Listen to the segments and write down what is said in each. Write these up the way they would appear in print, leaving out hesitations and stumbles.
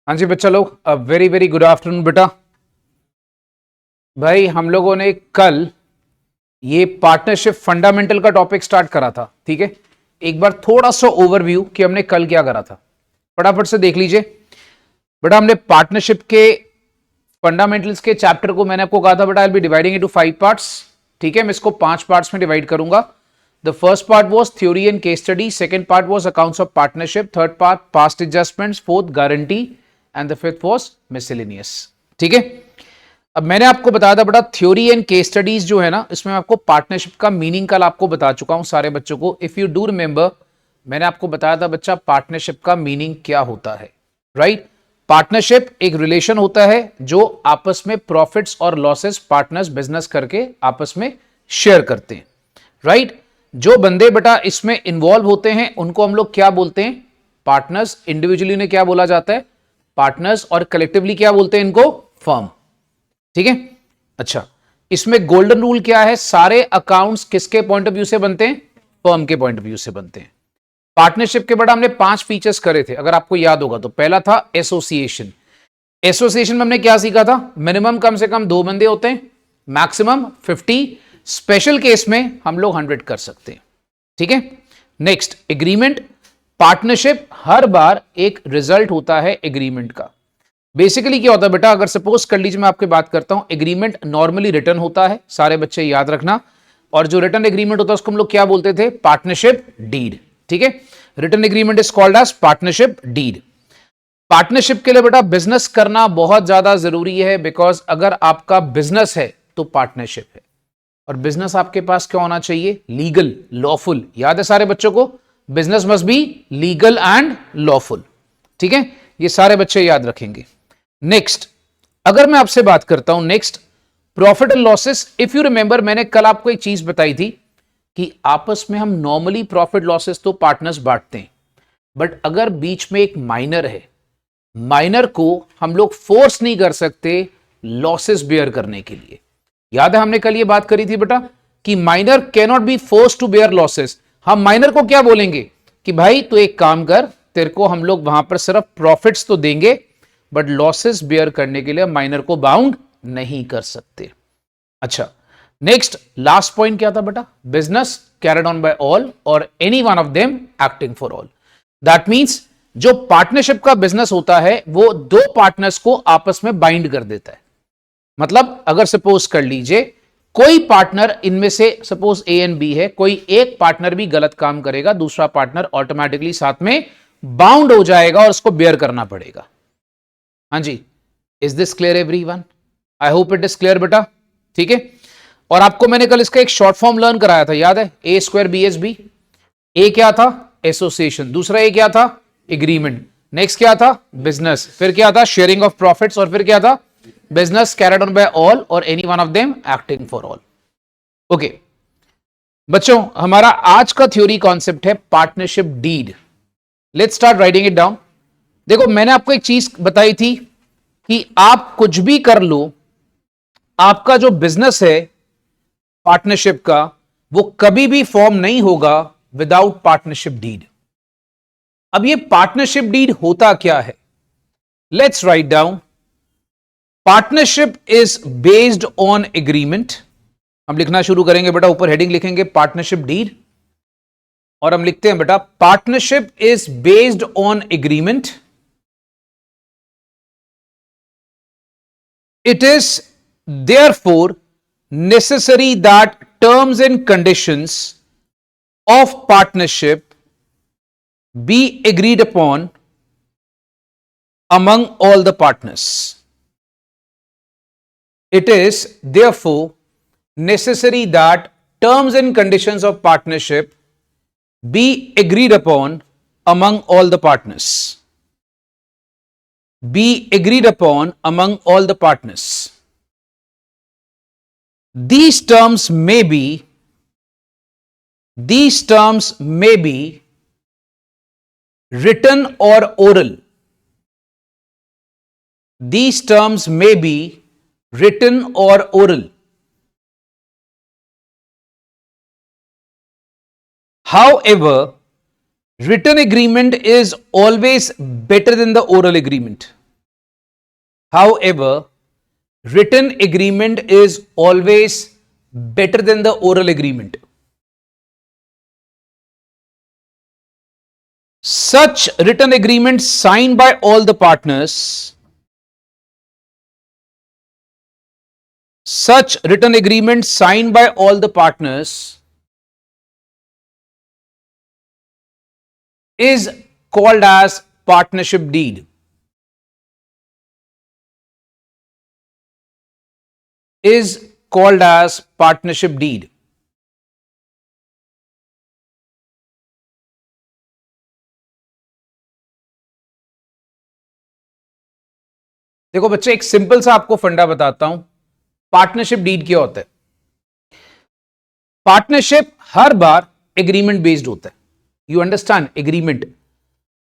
हाँ जी बच्चा लोग, वेरी वेरी गुड आफ्टरनून बेटा। भाई हम लोगों ने कल ये पार्टनरशिप फंडामेंटल का टॉपिक स्टार्ट करा था, ठीक है। एक बार थोड़ा सा ओवरव्यू कि हमने कल क्या करा था, फटाफट से देख लीजिए बेटा। हमने पार्टनरशिप के फंडामेंटल्स के चैप्टर को मैंने आपको कहा था बेटा, I will be dividing into 5 parts, ठीक है। मैं इसको 5 पार्ट्स में डिवाइड करूंगा। The first part was theory and case study, second part was accounts of partnership, third part past adjustments, fourth guarantee and the fifth was miscellaneous, ठीक है। अब मैंने आपको बताया था बेटा, थ्योरी एंड केस स्टडीज जो है ना, इसमें मैं आपको पार्टनरशिप का मीनिंग कल आपको बता चुका हूं सारे बच्चों को। इफ यू डू रिमेंबर, मैंने आपको बताया था बच्चा पार्टनरशिप का मीनिंग क्या होता है, राइट। पार्टनरशिप एक रिलेशन होता है जो आपस में प्रॉफिट्स और लॉसेस पार्टनर्स बिजनेस करके आपस में शेयर करते हैं, राइट। जो बंदे बेटा इसमें इन्वॉल्व होते हैं उनको हम लोग क्या बोलते हैं, पार्टनर्स। इंडिविजुअली ने क्या बोला जाता है, पार्टनर्स, और कलेक्टिवली क्या बोलते हैं इनको, फर्म, ठीक है। अच्छा, इसमें गोल्डन रूल क्या है, सारे अकाउंट्स किसके पॉइंट ऑफ व्यू से बनते हैं, फर्म के पॉइंट ऑफ व्यू से बनते हैं। पार्टनरशिप के बेटा हमने 5 फीचर्स करे थे, अगर आपको याद होगा तो। पहला था एसोसिएशन। एसोसिएशन में हमने क्या सीखा था, मिनिमम कम से कम 2 बंदे होते हैं, मैक्सिमम 50, स्पेशल केस में हम लोग 100 कर सकते हैं, ठीक है। Next, agreement. पार्टनरशिप हर बार एक रिजल्ट होता है एग्रीमेंट का। बेसिकली क्या होता है बेटा, अगर सपोज कर लीजिए मैं आपकी बात करता हूं, एग्रीमेंट नॉर्मली रिटर्न होता है, सारे बच्चे याद रखना। और जो रिटर्न एग्रीमेंट होता है उसको हम लोग क्या बोलते थे, पार्टनरशिप डीड, ठीक है। Return agreement is called as partnership deed. Partnership के लिए बेटा बिजनेस करना बहुत ज्यादा जरूरी है, बिकॉज अगर आपका बिजनेस है तो पार्टनरशिप है। और बिजनेस आपके पास क्या होना चाहिए, लीगल, लॉफुल। याद है सारे बच्चों को, business must be legal and lawful, ठीक है। ये सारे बच्चे याद रखेंगे। नेक्स्ट, अगर मैं आपसे बात करता हूं next, profit and losses. If you remember, मैंने कल आपको एक चीज बताई थी कि आपस में हम नॉर्मली प्रॉफिट लॉसेस तो पार्टनर्स बांटते हैं, बट अगर बीच में एक माइनर है, माइनर को हम लोग फोर्स नहीं कर सकते लॉसेस बेयर करने के लिए। याद है हमने कल ये बात करी थी बेटा कि minor can not be force to bear losses. हम माइनर को क्या बोलेंगे कि भाई तू एक काम कर, तेरे को हम लोग वहां पर सिर्फ प्रॉफिट्स तो देंगे, बट लॉसेस बेयर करने के लिए माइनर को बाउंड नहीं कर सकते। अच्छा, नेक्स्ट लास्ट पॉइंट क्या था बेटा, business carried on by all और any one of them acting for all. That means जो पार्टनरशिप का बिजनेस होता है वो 2 पार्टनर्स को आपस में बाइंड कर देता है। मतलब अगर सपोज कर लीजिए कोई पार्टनर इनमें से, सपोज ए एंड बी है, कोई एक पार्टनर भी गलत काम करेगा, दूसरा पार्टनर ऑटोमेटिकली साथ में बाउंड हो जाएगा और उसको बेयर करना पड़ेगा। हाँ जी, is this clear everyone? I hope it is clear बेटा, ठीक है। और आपको मैंने कल इसका एक शॉर्ट फॉर्म लर्न कराया था, याद है, ए स्क्वायर बी एस बी। ए क्या था, एसोसिएशन। दूसरा ए क्या था, एग्रीमेंट। नेक्स्ट क्या था, बिजनेस। फिर क्या था, शेयरिंग ऑफ प्रॉफिट्स। और फिर क्या था, business carried on by all और any one of them acting for all. Okay बच्चों, हमारा आज का थ्योरी कॉन्सेप्ट है partnership deed. Let's start writing it down. देखो मैंने आपको एक चीज बताई थी कि आप कुछ भी कर लो, आपका जो बिजनेस है पार्टनरशिप का, वो कभी भी फॉर्म नहीं होगा विदाउट पार्टनरशिप डीड। अब ये पार्टनरशिप डीड होता क्या है, let's write down. Partnership is based on agreement. हम लिखना शुरू करेंगे बेटा, ऊपर हेडिंग लिखेंगे पार्टनरशिप डीड, और हम लिखते हैं बेटा partnership is based on agreement. It is therefore necessary that terms and conditions of partnership be agreed upon among all the partners. It is therefore necessary that terms and conditions of partnership be agreed upon among all the partners. Be agreed upon among all the partners. These terms may be written or oral. These terms may be written or oral. However, written agreement is always better than the oral agreement. however written agreement is always better than the oral agreement. Such written agreement signed by all the partners, such written agreement signed by all the partners is called as partnership deed. Is called as partnership deed. देखो बच्चे, एक simple सा आपको फंडा बताता हूं, partnership deed क्या होता है। पार्टनरशिप हर बार एग्रीमेंट बेस्ड होता है। You understand? एग्रीमेंट।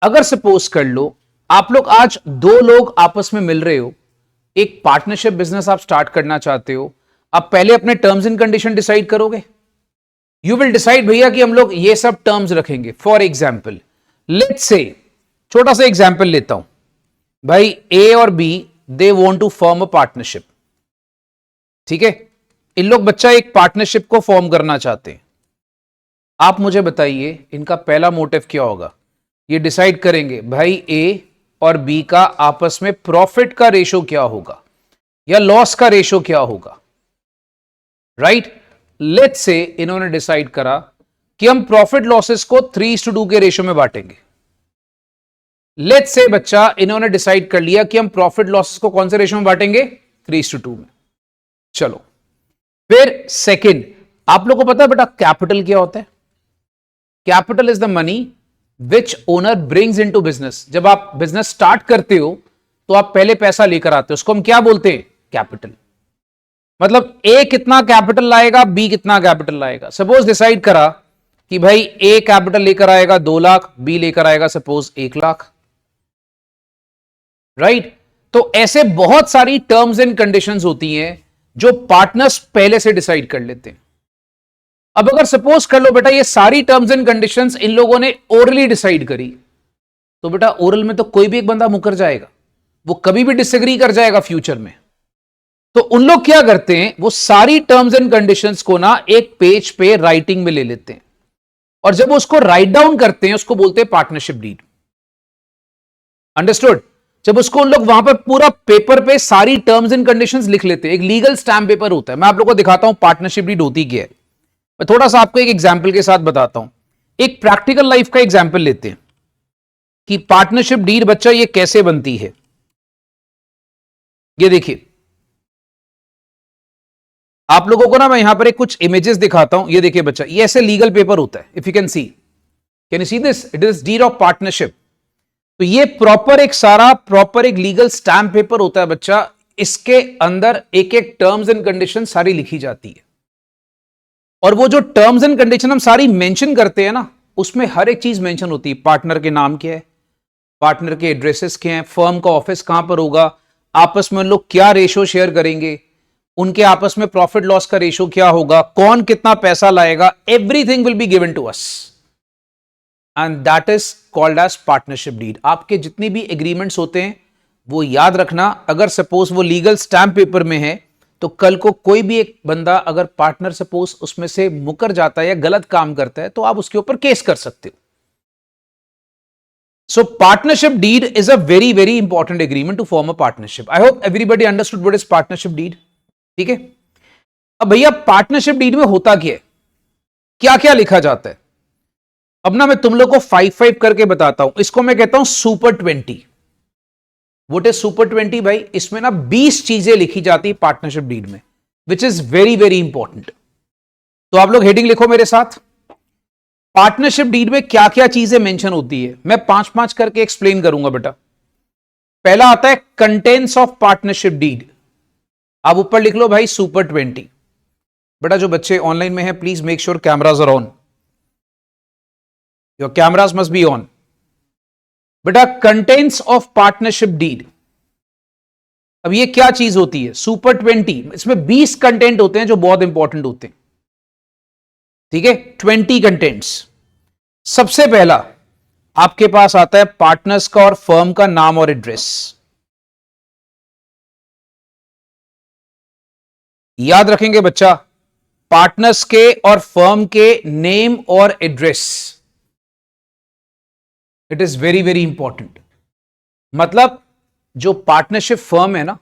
अगर सपोज कर लो आप लोग आज दो लोग आपस में मिल रहे हो, एक पार्टनरशिप बिजनेस आप स्टार्ट करना चाहते हो, आप पहले अपने टर्म्स एंड कंडीशन डिसाइड करोगे। यू विल डिसाइड भैया कि हम लोग ये सब टर्म्स रखेंगे। फॉर एग्जाम्पल लेट्स से, छोटा सा एग्जाम्पल लेता हूं भाई, ए और B they want to form a partnership. ठीक है, इन लोग बच्चा एक पार्टनरशिप को फॉर्म करना चाहते हैं। आप मुझे बताइए इनका पहला मोटिव क्या होगा। ये डिसाइड करेंगे भाई ए और बी का आपस में प्रॉफिट का रेशो क्या होगा या लॉस का रेशो क्या होगा। राइट, लेट्स से इन्होंने डिसाइड करा कि हम प्रॉफिट लॉसेस को 3:2 के रेशो में बांटेंगे। लेट्स से बच्चा इन्होंने डिसाइड कर लिया कि हम प्रॉफिट लॉसेस को कौन से रेशो में बांटेंगे, 3:2 में। चलो फिर सेकंड, आप लोगों को पता है बेटा कैपिटल क्या होता है? Capital is the money which owner brings into business. जब आप बिजनेस स्टार्ट करते हो तो आप पहले पैसा लेकर आते हो, उसको हम क्या बोलते हैं? कैपिटल। मतलब ए कितना कैपिटल लाएगा, बी कितना कैपिटल लाएगा। सपोज डिसाइड करा कि भाई ए कैपिटल लेकर आएगा 2 लाख, बी लेकर आएगा सपोज 1 लाख। राइट, तो ऐसे बहुत सारी टर्म्स एंड कंडीशंस होती हैं जो पार्टनर्स पहले से डिसाइड कर लेते हैं। अब अगर सपोज कर लो बेटा ये सारी टर्म्स एंड कंडीशंस इन लोगों ने ओरली डिसाइड करी, तो बेटा ओरल में तो कोई भी एक बंदा मुकर जाएगा, वो कभी भी डिसएग्री कर जाएगा फ्यूचर में। तो उन लोग क्या करते हैं, वो सारी टर्म्स एंड कंडीशंस को ना एक पेज पे राइटिंग में ले लेते हैं, और जब उसको राइट डाउन करते हैं उसको बोलते हैं पार्टनरशिप डीड। अंडरस्टूड? जब उसको उन लोग वहां पर पूरा पेपर पे सारी टर्म्स एंड कंडीशंस लिख लेते हैं, एक लीगल स्टैम्प पेपर होता है। मैं आप लोगों को दिखाता हूं पार्टनरशिप डीड होती क्या है। मैं थोड़ा सा आपको एक एग्जाम्पल के साथ बताता हूं। एक प्रैक्टिकल लाइफ का एग्जाम्पल लेते हैं कि पार्टनरशिप डीड बच्चा ये कैसे बनती है। ये देखिए, आप लोगों को ना मैं यहां पर एक कुछ इमेजेस दिखाता हूं। ये देखिए बच्चा, ये ऐसे लीगल पेपर होता है। If you can you see this, it is deed of partnership. तो ये प्रॉपर एक लीगल स्टैम्प पेपर होता है बच्चा। इसके अंदर एक एक टर्म्स एंड कंडीशन सारी लिखी जाती है, और वो जो टर्म्स एंड कंडीशन हम सारी मेंशन करते हैं ना, उसमें हर एक चीज मेंशन होती है। पार्टनर के नाम क्या है, पार्टनर के एड्रेसेस क्या हैं, फर्म का ऑफिस कहां पर होगा, आपस में लोग क्या रेशो शेयर करेंगे, उनके आपस में प्रॉफिट लॉस का रेशो क्या होगा, कौन कितना पैसा लाएगा, everything will be given to us, and that is called as partnership deed. आपके जितनी भी एग्रीमेंट्स होते हैं वो याद रखना, अगर सपोज वो लीगल स्टैम्प पेपर में है तो कल को कोई भी एक बंदा अगर पार्टनर सपोज उसमें से मुकर जाता है या गलत काम करता है तो आप उसके ऊपर केस कर सकते हो। So partnership deed is a very very important agreement to form a partnership. I hope everybody understood what is partnership deed. ठीक है, अब भैया पार्टनरशिप डीड में होता क्या है, क्या क्या लिखा जाता है। अब ना मैं तुम लोग को 5-5 करके बताता हूं। इसको मैं कहता हूं सुपर 20। व्हाट इज सुपर 20 भाई? इसमें ना 20 चीजें लिखी जाती है पार्टनरशिप डीड में, which is very very important. तो आप लोग हेडिंग लिखो मेरे साथ। पार्टनरशिप डीड में क्या क्या चीजें मेंशन होती है, मैं 5-5 करके एक्सप्लेन करूंगा बेटा। पहला आता है कंटेंट्स ऑफ पार्टनरशिप डीड। आप ऊपर लिख लो भाई सुपर 20। बेटा जो बच्चे ऑनलाइन में है please make sure cameras are on, your cameras must be on. बेटा कंटेंट्स ऑफ पार्टनरशिप डीड, अब ये क्या चीज होती है? सुपर 20, इसमें 20 कंटेंट होते हैं जो बहुत इंपॉर्टेंट होते हैं। ठीक है, 20 कंटेंट्स। सबसे पहला आपके पास आता है पार्टनर्स का और फर्म का नाम और एड्रेस। याद रखेंगे बच्चा, पार्टनर्स के और फर्म के नेम और address, it is very very important. मतलब जो पार्टनरशिप फर्म है ना,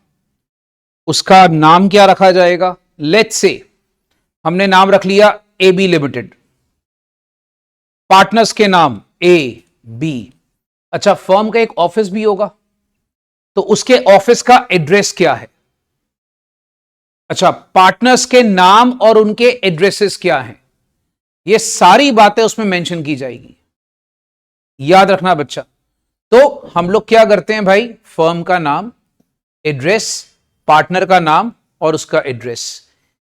उसका नाम क्या रखा जाएगा। लेट्स से हमने नाम रख लिया AB लिमिटेड, पार्टनर्स के नाम A B। अच्छा, फर्म का एक ऑफिस भी होगा, तो उसके ऑफिस का एड्रेस क्या है। अच्छा, पार्टनर्स के नाम और उनके एड्रेसेस क्या हैं, ये सारी बातें उसमें मेंशन की जाएगी। याद रखना बच्चा। तो हम लोग क्या करते हैं भाई, फर्म का नाम, एड्रेस, पार्टनर का नाम और उसका address,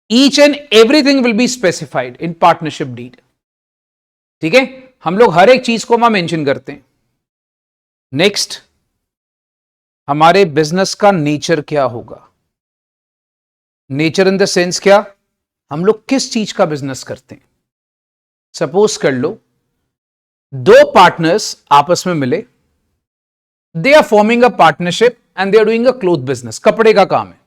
each and everything will be specified in partnership deed. ठीक है, हम लोग हर एक चीज को वहां मेंशन करते हैं। नेक्स्ट, हमारे बिजनेस का नेचर क्या होगा। नेचर इन द सेंस क्या, हम लोग किस चीज का बिजनेस करते हैं। सपोज कर लो दो पार्टनर्स आपस में मिले, they are forming a partnership and they are doing a cloth business, कपड़े का काम है।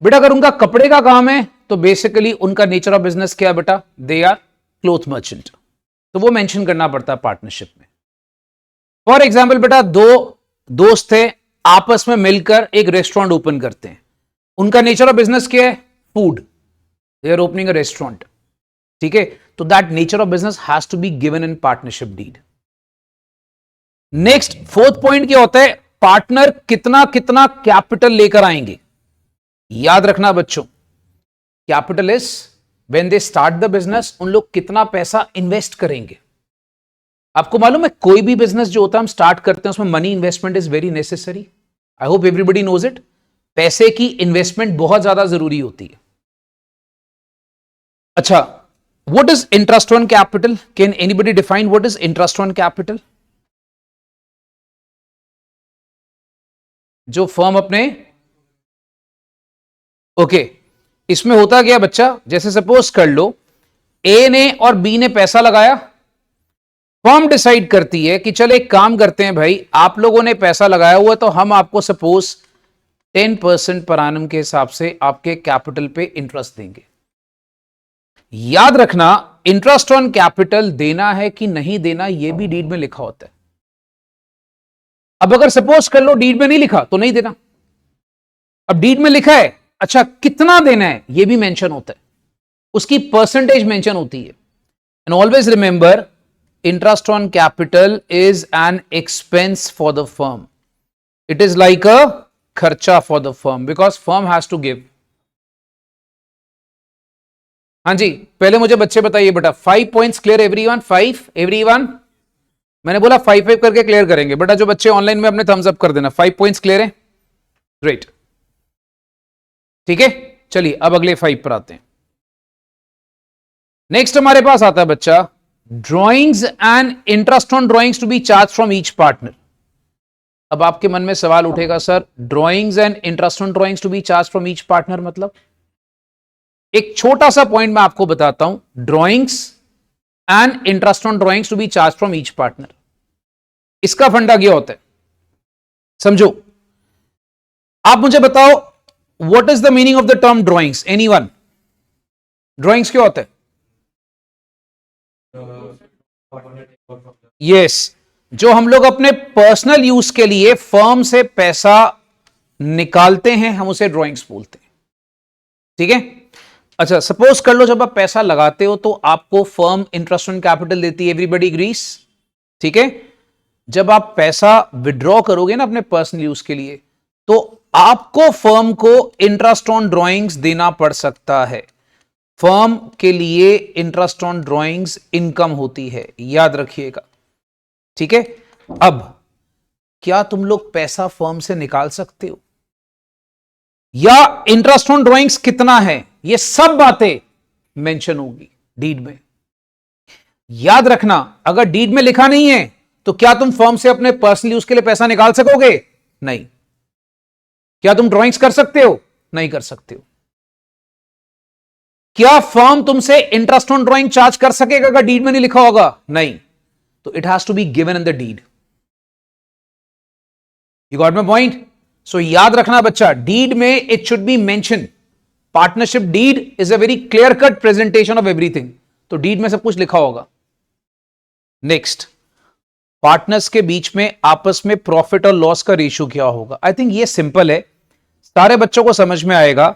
बेटा अगर उनका कपड़े का काम है तो बेसिकली उनका नेचर ऑफ बिजनेस क्या है बेटा, दे आर क्लोथ मर्चेंट, तो वो मेंशन करना पड़ता है पार्टनरशिप में। फॉर एग्जाम्पल बेटा, दो दोस्त थे, आपस में मिलकर एक रेस्टोरेंट ओपन करते हैं, उनका नेचर ऑफ बिजनेस क्या है, food, they are opening a restaurant. ठीक है, तो that nature of business has to be given in partnership deed. Next, fourth point क्या होता है, पार्टनर कितना कितना कैपिटल लेकर आएंगे। याद रखना बच्चों, capital is when they start the business, उन लोग कितना पैसा इन्वेस्ट करेंगे। आपको मालूम है कोई भी बिजनेस जो होता है हम स्टार्ट करते हैं उसमें money investment is very necessary. I hope everybody knows it. पैसे की इन्वेस्टमेंट बहुत ज्यादा जरूरी होती है। अच्छा, what is interest on capital, can anybody define what is interest on capital. जो फर्म अपने ओके इसमें होता क्या बच्चा, जैसे सपोज कर लो ए ने और बी ने पैसा लगाया, फर्म डिसाइड करती है कि चल एक काम करते हैं भाई, आप लोगों ने पैसा लगाया हुआ तो हम आपको सपोज 10% पर एनम के हिसाब से आपके कैपिटल पे इंटरेस्ट देंगे। याद रखना, इंटरेस्ट ऑन कैपिटल देना है कि नहीं देना यह भी डीड में लिखा होता है। अब अगर सपोज कर लो डीड में नहीं लिखा तो नहीं देना, अब डीड में लिखा है, अच्छा कितना देना है यह भी मेंशन होता है, उसकी परसेंटेज मेंशन होती है। And always remember, interest on capital is an expense for the firm. It is like a kharcha for the firm because firm has to give. हाँ जी, पहले मुझे बच्चे बताइए बेटा, 5 पॉइंट्स क्लियर एवरीवन, 5 एवरीवन। मैंने बोला 5 करके क्लियर करेंगे बेटा, जो बच्चे ऑनलाइन में अपने थम्स अप कर देना। 5 पॉइंट्स क्लियर है, ग्रेट। ठीक है, चलिए अब अगले 5 पर आते हैं। नेक्स्ट हमारे पास आता है बच्चा, drawings and interest on drawings to be charge from each partner. अब आपके मन में सवाल उठेगा, sir drawings and interest on drawings to be charge from each partner मतलब। एक छोटा सा पॉइंट मैं आपको बताता हूं, drawings and interest on drawings to be charge from each partner, इसका फंडा क्या होता है समझो। आप मुझे बताओ, what is the meaning of the term drawings, anyone. Drawings क्या होता है? यस, जो हम लोग अपने पर्सनल यूज के लिए फर्म से पैसा निकालते हैं हम उसे ड्रॉइंग्स बोलते हैं। ठीक है, अच्छा सपोज कर लो जब आप पैसा लगाते हो तो आपको फर्म इंटरेस्ट ऑन कैपिटल देती है, एवरीबडी एग्रीज। ठीक है, जब आप पैसा विड्रॉ करोगे ना अपने पर्सनल यूज के लिए तो आपको फर्म को इंटरेस्ट ऑन ड्रॉइंग्स देना पड़ सकता है। फर्म के लिए इंटरेस्ट ऑन ड्रॉइंग्स इनकम होती है, याद रखिएगा। ठीक है, अब क्या तुम लोग पैसा फर्म से निकाल सकते हो या इंटरेस्ट ऑन ड्रॉइंग्स कितना है, ये सब बातें मेंशन होगी डीड में। याद रखना, अगर डीड में लिखा नहीं है तो क्या तुम फर्म से अपने पर्सनल यूज के लिए पैसा निकाल सकोगे? नहीं। क्या तुम ड्रॉइंग्स कर सकते हो? नहीं कर सकते हो। क्या फर्म तुमसे इंटरेस्ट ऑन ड्रॉइंग चार्ज कर सकेगा अगर डीड में नहीं लिखा होगा? नहीं। तो it has to be given in the deed. You got my point? So याद रखना बच्चा, डीड में it should be mention partnership deed is a very clear cut presentation of everything, तो डीड में सब कुछ लिखा होगा। नेक्स्ट, पार्टनर्स के बीच में आपस में प्रॉफिट और लॉस का रेशियो क्या होगा। आई थिंक ये सिंपल है, सारे बच्चों को समझ में आएगा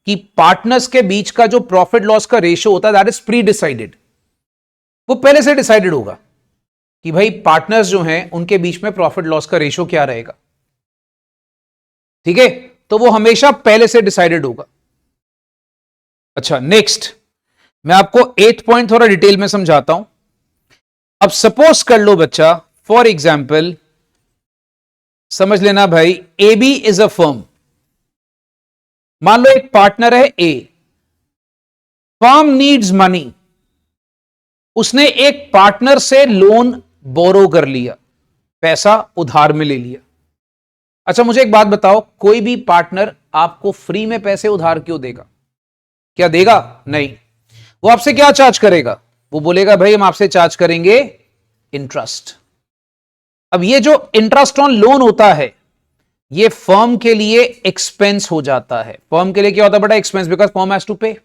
कि पार्टनर्स के बीच का जो प्रॉफिट लॉस का रेशियो होता है दैट इज प्री डिसाइडेड, वो पहले से डिसाइडेड होगा कि भाई पार्टनर्स जो हैं उनके बीच में प्रॉफिट लॉस का रेशियो क्या रहेगा। ठीक है, तो वो हमेशा पहले से डिसाइडेड होगा। अच्छा, नेक्स्ट मैं आपको 8th पॉइंट थोड़ा डिटेल में समझाता हूं। अब सपोज कर लो बच्चा, फॉर एग्जाम्पल समझ लेना भाई, A B is a firm. मान लो एक पार्टनर है ए, फर्म नीड्स मनी, उसने एक पार्टनर से लोन बोरो कर लिया, पैसा उधार में ले लिया। अच्छा मुझे एक बात बताओ, कोई भी पार्टनर आपको फ्री में पैसे उधार क्यों देगा? क्या देगा? नहीं। वो आपसे क्या चार्ज करेगा? वो बोलेगा भाई हम आपसे चार्ज करेंगे इंटरेस्ट। अब ये जो इंटरेस्ट ऑन लोन होता है ये फर्म के लिए एक्सपेंस हो जाता है। फर्म के लिए क्या होता है बेटा? Expense, because firm has to pay.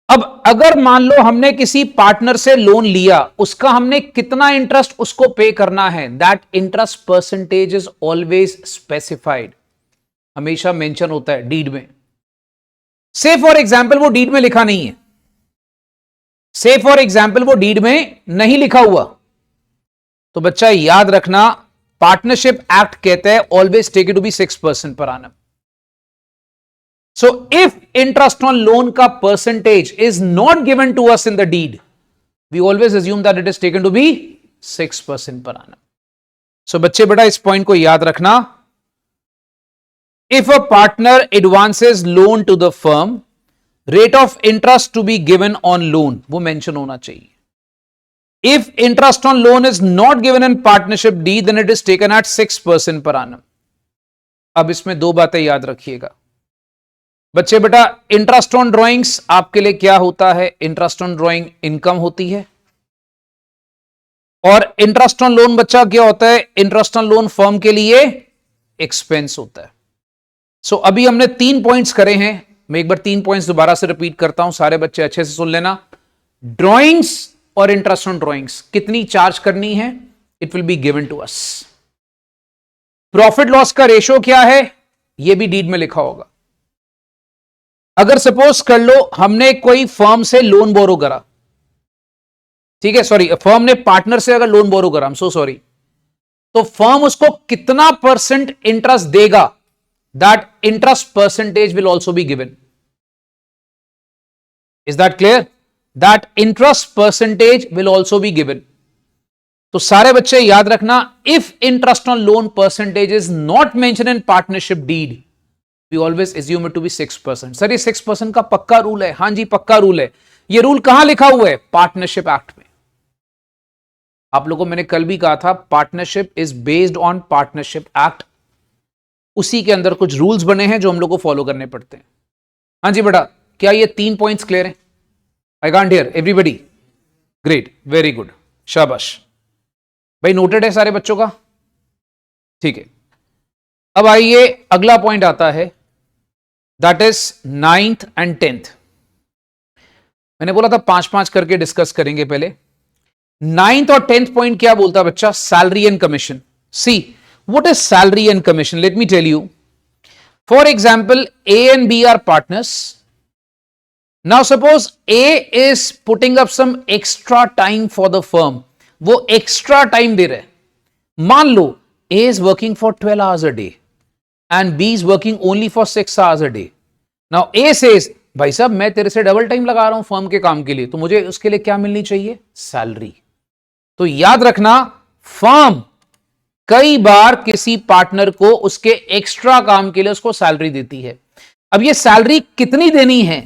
अब अगर मान लो हमने किसी पार्टनर से लोन लिया, उसका हमने कितना इंटरेस्ट उसको पे करना है, that interest percentage is always specified, हमेशा मेंशन होता है डीड में। से फॉर एग्जाम्पल वो डीड में लिखा नहीं है, से फॉर एग्जाम्पल वो डीड में नहीं लिखा हुआ, तो बच्चा याद रखना पार्टनरशिप एक्ट कहता है always take it to be 6% पर annum। So if interest on loan का percentage is not given to us in the deed, we always assume that it is taken to be 6% per annum. So बच्चे बेटा इस point को याद रखना, if a partner advances loan to the firm, rate of interest to be given on loan वो mention होना चाहिए। If interest on loan is not given in partnership deed, then it is taken at 6% per annum. अब इसमें दो बातें याद रखिएगा बच्चे बेटा। इंटरेस्ट ऑन ड्रॉइंग्स आपके लिए क्या होता है? इंटरेस्ट ऑन ड्रॉइंग इनकम होती है, और इंटरेस्ट ऑन लोन बच्चा क्या होता है? इंटरेस्ट ऑन लोन फर्म के लिए एक्सपेंस होता है। सो अभी हमने 3 पॉइंट्स करे हैं, मैं एक बार 3 पॉइंट्स दोबारा से रिपीट करता हूं, सारे बच्चे अच्छे से सुन लेना। ड्रॉइंग्स और इंटरेस्ट ऑन ड्रॉइंग्स कितनी चार्ज करनी है, it will be given to us. Profit loss का रेशियो क्या है, यह भी डीड में लिखा होगा। अगर सपोज कर लो हमने कोई फर्म से लोन बोरो करा, ठीक है, सॉरी फर्म ने पार्टनर से अगर लोन बोरो करा, आई एम सो सॉरी, तो फर्म उसको कितना परसेंट इंटरेस्ट देगा, that interest percentage will also be given. Is that clear? That interest percentage will also be given. तो सारे बच्चे याद रखना, if interest on loan percentage is not mention in partnership deed, we always assume it to be 6%। Sir ये 6% का पक्का rule है? हां जी पक्का रूल है। ये रूल कहां लिखा हुआ है? पार्टनरशिप एक्ट में। आप लोगों को मैंने कल भी कहा था partnership is based on partnership act, उसी के अंदर कुछ रूल्स बने हैं जो हम लोग को फॉलो करने पड़ते हैं। हां जी बेटा, क्या ये 3 पॉइंट्स क्लियर हैं? आई can't here everybody. Great, very good, शाबाश भाई, नोटेड है सारे बच्चों का? ठीक है, अब आइए अगला पॉइंट आता है, that is 9th and 10th। मैंने बोला था 5-5 करके डिस्कस करेंगे पहले। 9th और 10th पॉइंट क्या बोलता है बच्चा? Salary and commission. See what is salary and commission? Let me tell you. For example A and B are partners. Now suppose A is putting up some extra time for the firm, वो extra time दे रहे। मान लो A is working for 12 hours a day and B is working only for 6 hours a day. Now A says, भाई साहब मैं तेरे से double time लगा रहा हूं फर्म के काम के लिए, तो मुझे उसके लिए क्या मिलनी चाहिए? सैलरी। तो याद रखना, फर्म कई बार किसी पार्टनर को उसके एक्स्ट्रा काम के लिए उसको सैलरी देती है। अब ये सैलरी कितनी देनी है,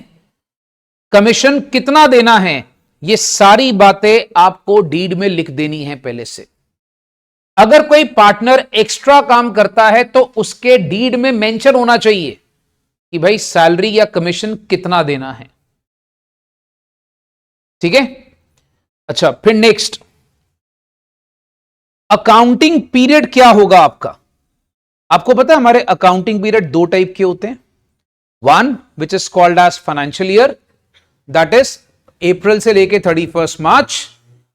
कमीशन कितना देना है, ये सारी बातें आपको डीड में लिख देनी है पहले से। अगर कोई पार्टनर एक्स्ट्रा काम करता है तो उसके डीड में मेंशन होना चाहिए कि भाई सैलरी या कमीशन कितना देना है। ठीक है, अच्छा फिर नेक्स्ट, अकाउंटिंग पीरियड क्या होगा आपका? आपको पता है हमारे अकाउंटिंग पीरियड 2 टाइप के होते हैं। One which is called as financial year, that is April से लेकर 31 मार्च,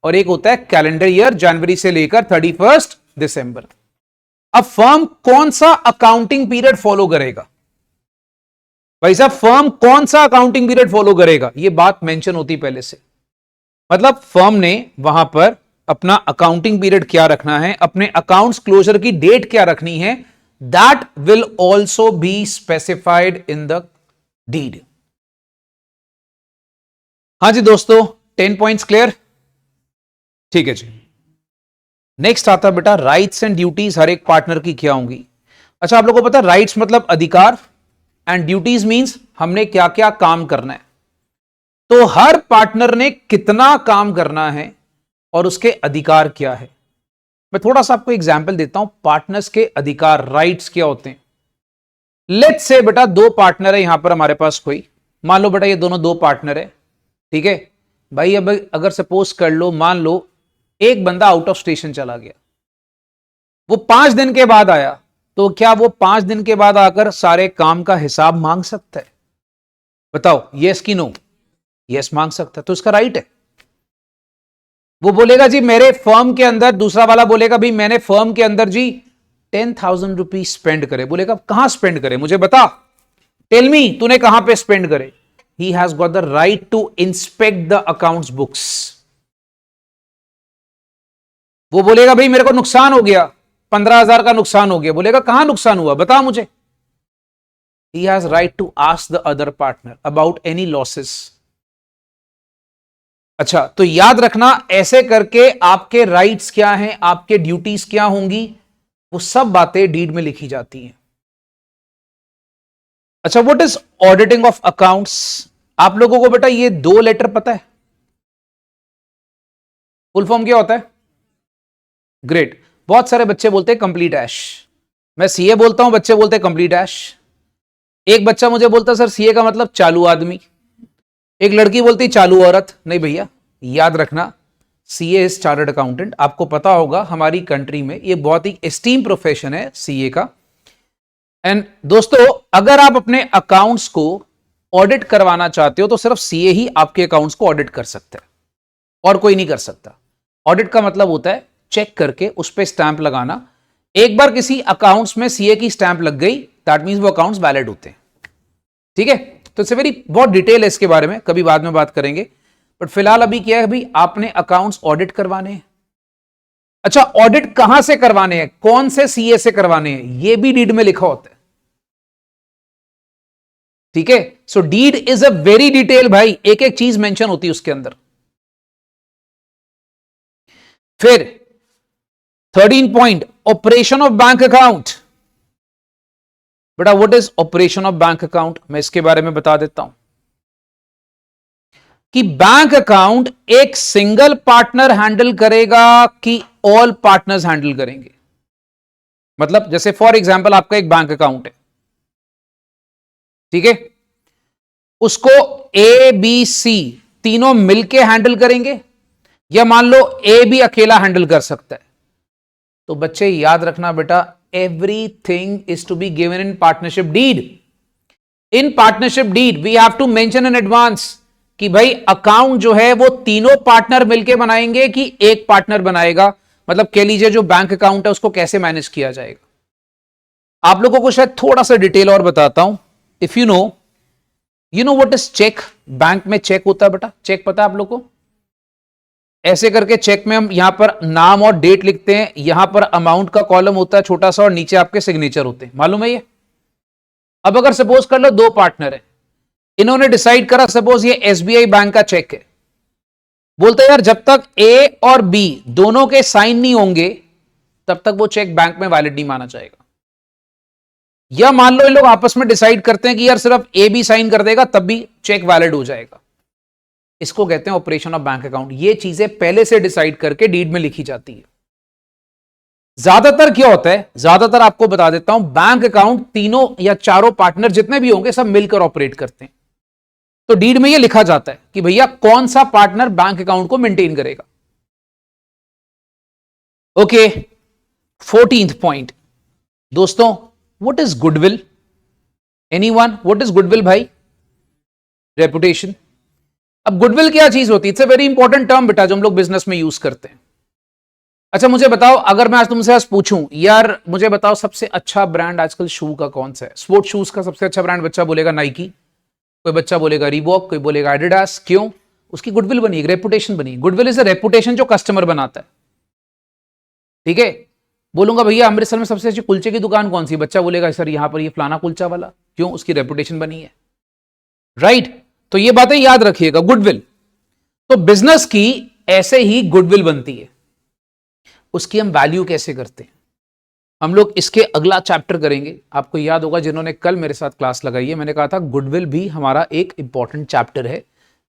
और एक होता है कैलेंडर ईयर, जनवरी से लेकर 31 दिसंबर। अब फर्म कौन सा अकाउंटिंग पीरियड फॉलो करेगा? भाई साहब, फर्म कौन सा अकाउंटिंग पीरियड फॉलो करेगा, यह बात मेंशन होती पहले से। मतलब फर्म ने वहां पर अपना अकाउंटिंग पीरियड क्या रखना है, अपने अकाउंट्स क्लोजर की डेट क्या रखनी है, that will also be specified in the deed. हां जी दोस्तों, 10 पॉइंट्स क्लियर? ठीक है जी। नेक्स्ट आता बेटा राइट्स एंड ड्यूटीज हर एक पार्टनर की क्या होंगी। अच्छा, आप लोगों को पता है राइट्स मतलब अधिकार एंड ड्यूटीज मींस हमने क्या क्या काम करना है। तो हर पार्टनर ने कितना काम करना है और उसके अधिकार क्या है। मैं थोड़ा सा आपको एग्जांपल देता हूं, पार्टनर्स के अधिकार, राइट्स क्या होते हैं। लेट्स से बेटा दो पार्टनर है यहां पर हमारे पास, कोई मान लो बेटा ये दोनों दो पार्टनर है, ठीक है भाई। अब अगर सपोज कर लो, मान लो एक बंदा आउट ऑफ स्टेशन चला गया, वो 5 दिन के बाद आया, तो क्या वो 5 दिन के बाद आकर सारे काम का हिसाब मांग सकता है? बताओ, यस कि नो? यस मांग सकता है, तो इसका राइट है। वो बोलेगा जी मेरे फर्म के अंदर, दूसरा वाला बोलेगा भाई मैंने फर्म के अंदर जी 10,000 रुपीज स्पेंड करे। बोलेगा कहां स्पेंड करे, मुझे बता, टेल मी, तूने कहां पे स्पेंड करे। He has got the right to inspect the accounts books. वो बोलेगा भाई मेरे को नुकसान हो गया, 15,000 का नुकसान हो गया। बोलेगा कहां नुकसान हुआ, बता मुझे। He has right to ask the other partner about any losses. अच्छा, तो याद रखना, ऐसे करके आपके राइट्स क्या हैं, आपके ड्यूटीज क्या होंगी, वो सब बातें डीड में लिखी जाती हैं। अच्छा, what is auditing of accounts? आप लोगों को बेटा ये 2 लेटर पता है, फुल फॉर्म क्या होता है? ग्रेट। बहुत सारे बच्चे बोलते हैं कंप्लीट ऐश। मैं सीए बोलता हूं, बच्चे बोलते हैं कंप्लीट ऐश। एक बच्चा मुझे बोलता सर सीए का मतलब चालू आदमी, एक लड़की बोलती चालू औरत। नहीं भैया, याद रखना, सीए इज चार्टर्ड अकाउंटेंट। आपको पता होगा हमारी कंट्री में ये बहुत ही एस्टीम प्रोफेशन है सीए का। एंड दोस्तों, अगर आप अपने अकाउंट्स को ऑडिट करवाना चाहते हो तो सिर्फ सीए ही आपके अकाउंट्स को ऑडिट कर सकता है, और कोई नहीं कर सकता। ऑडिट का मतलब होता है चेक करके उस पर स्टैंप लगाना। एक बार किसी अकाउंट्स में सीए की स्टैंप लग गई, दैट मींस वो अकाउंट्स वैलिड होते हैं। ठीक है, तो इट्स वेरी, बहुत डिटेल है इसके बारे में, कभी बाद में बात करेंगे। बट फिलहाल अभी क्या है भाई, आपने अकाउंट्स ऑडिट करवाने हैं। अच्छा, ऑडिट कहां से करवाने हैं, कौन से सीए से करवाने हैं, यह भी डीड में लिखा होता है। ठीक है, so deed is a very detail भाई, एक एक चीज मेंशन होती है उसके अंदर। फिर 13 point, operation of bank account. बेटा what is operation of bank account, मैं इसके बारे में बता देता हूं कि बैंक अकाउंट एक सिंगल पार्टनर हैंडल करेगा कि ऑल पार्टनर्स हैंडल करेंगे। मतलब जैसे फॉर एग्जांपल आपका एक बैंक अकाउंट है, ठीक है, उसको ए बी सी तीनों मिलके हैंडल करेंगे, या मान लो ए भी अकेला हैंडल कर सकता है। तो बच्चे याद रखना बेटा, everything is to be given in partnership deed. In partnership deed we have to mention in advance कि भाई अकाउंट जो है वो तीनों पार्टनर मिलके बनाएंगे कि एक पार्टनर बनाएगा। मतलब कह लीजिए जो बैंक अकाउंट है उसको कैसे मैनेज किया जाएगा। आप लोगों को शायद थोड़ा सा डिटेल और बताता हूं। If you know what is cheque, bank में चेक होता है बेटा, चेक पता है आप लोग को? ऐसे करके चेक में हम यहां पर नाम और डेट लिखते हैं, यहां पर अमाउंट का कॉलम होता है छोटा सा, और नीचे आपके सिग्नेचर होते हैं, मालूम है ये? अब अगर सपोज कर लो दो पार्टनर है, इन्होंने डिसाइड करा सपोज ये एसबीआई बैंक का चेक है, बोलते हैं यार जब तक ए और बी दोनों के साइन नहीं होंगे तब तक वो चेक बैंक में वैलिड नहीं माना जाएगा। या मान लो इन लोग आपस में डिसाइड करते हैं कि यार सिर्फ ए बी साइन कर देगा तब भी चेक वैलिड हो जाएगा। इसको कहते हैं ऑपरेशन ऑफ बैंक अकाउंट। ये चीजें पहले से डिसाइड करके डीड में लिखी जाती है। ज्यादातर क्या होता है, ज्यादातर आपको बता देता हूं, बैंक अकाउंट तीनों या चारों पार्टनर जितने भी होंगे सब मिलकर ऑपरेट करते हैं। तो डीड में यह लिखा जाता है कि भैया कौन सा पार्टनर बैंक अकाउंट को मेंटेन करेगा। ओके, 14th पॉइंट दोस्तों, what is goodwill? Anyone? What is goodwill भाई? रेपुटेशन। अब गुडविल क्या चीज होती है? It's a very important term बेटा, जो हम लोग बिजनेस में यूज करते हैं। अच्छा मुझे बताओ, अगर मैं आज तुमसे आज पूछूं यार मुझे बताओ सबसे अच्छा ब्रांड आजकल शू का कौन सा है? स्पोर्ट शूज का सबसे अच्छा ब्रांड बच्चा बोलेगा नाइकी, कोई बच्चा बोलेगा रीबॉक, कोई बोलेगा एडिडास। क्यों? उसकी गुडविल बनी, एक रेपुटेशन बनी। गुडविल इज अ रेपुटेशन जो कस्टमर बनाता है। ठीक है, बोलूंगा भैया अमृतसर में सबसे अच्छी कुलचे की दुकान कौन सी? बच्चा बोलेगा सर यहां पर ये फलाना कुलचा वाला। क्यों? उसकी रेपुटेशन बनी है। राइट? तो ये बातें याद रखिएगा, गुडविल। तो बिजनेस की ऐसे ही गुडविल बनती है। उसकी हम वैल्यू कैसे करते हैं, हम लोग इसके अगला चैप्टर करेंगे। आपको याद होगा जिन्होंने कल मेरे साथ क्लास लगाई है, मैंने कहा था गुडविल भी हमारा एक इंपॉर्टेंट चैप्टर है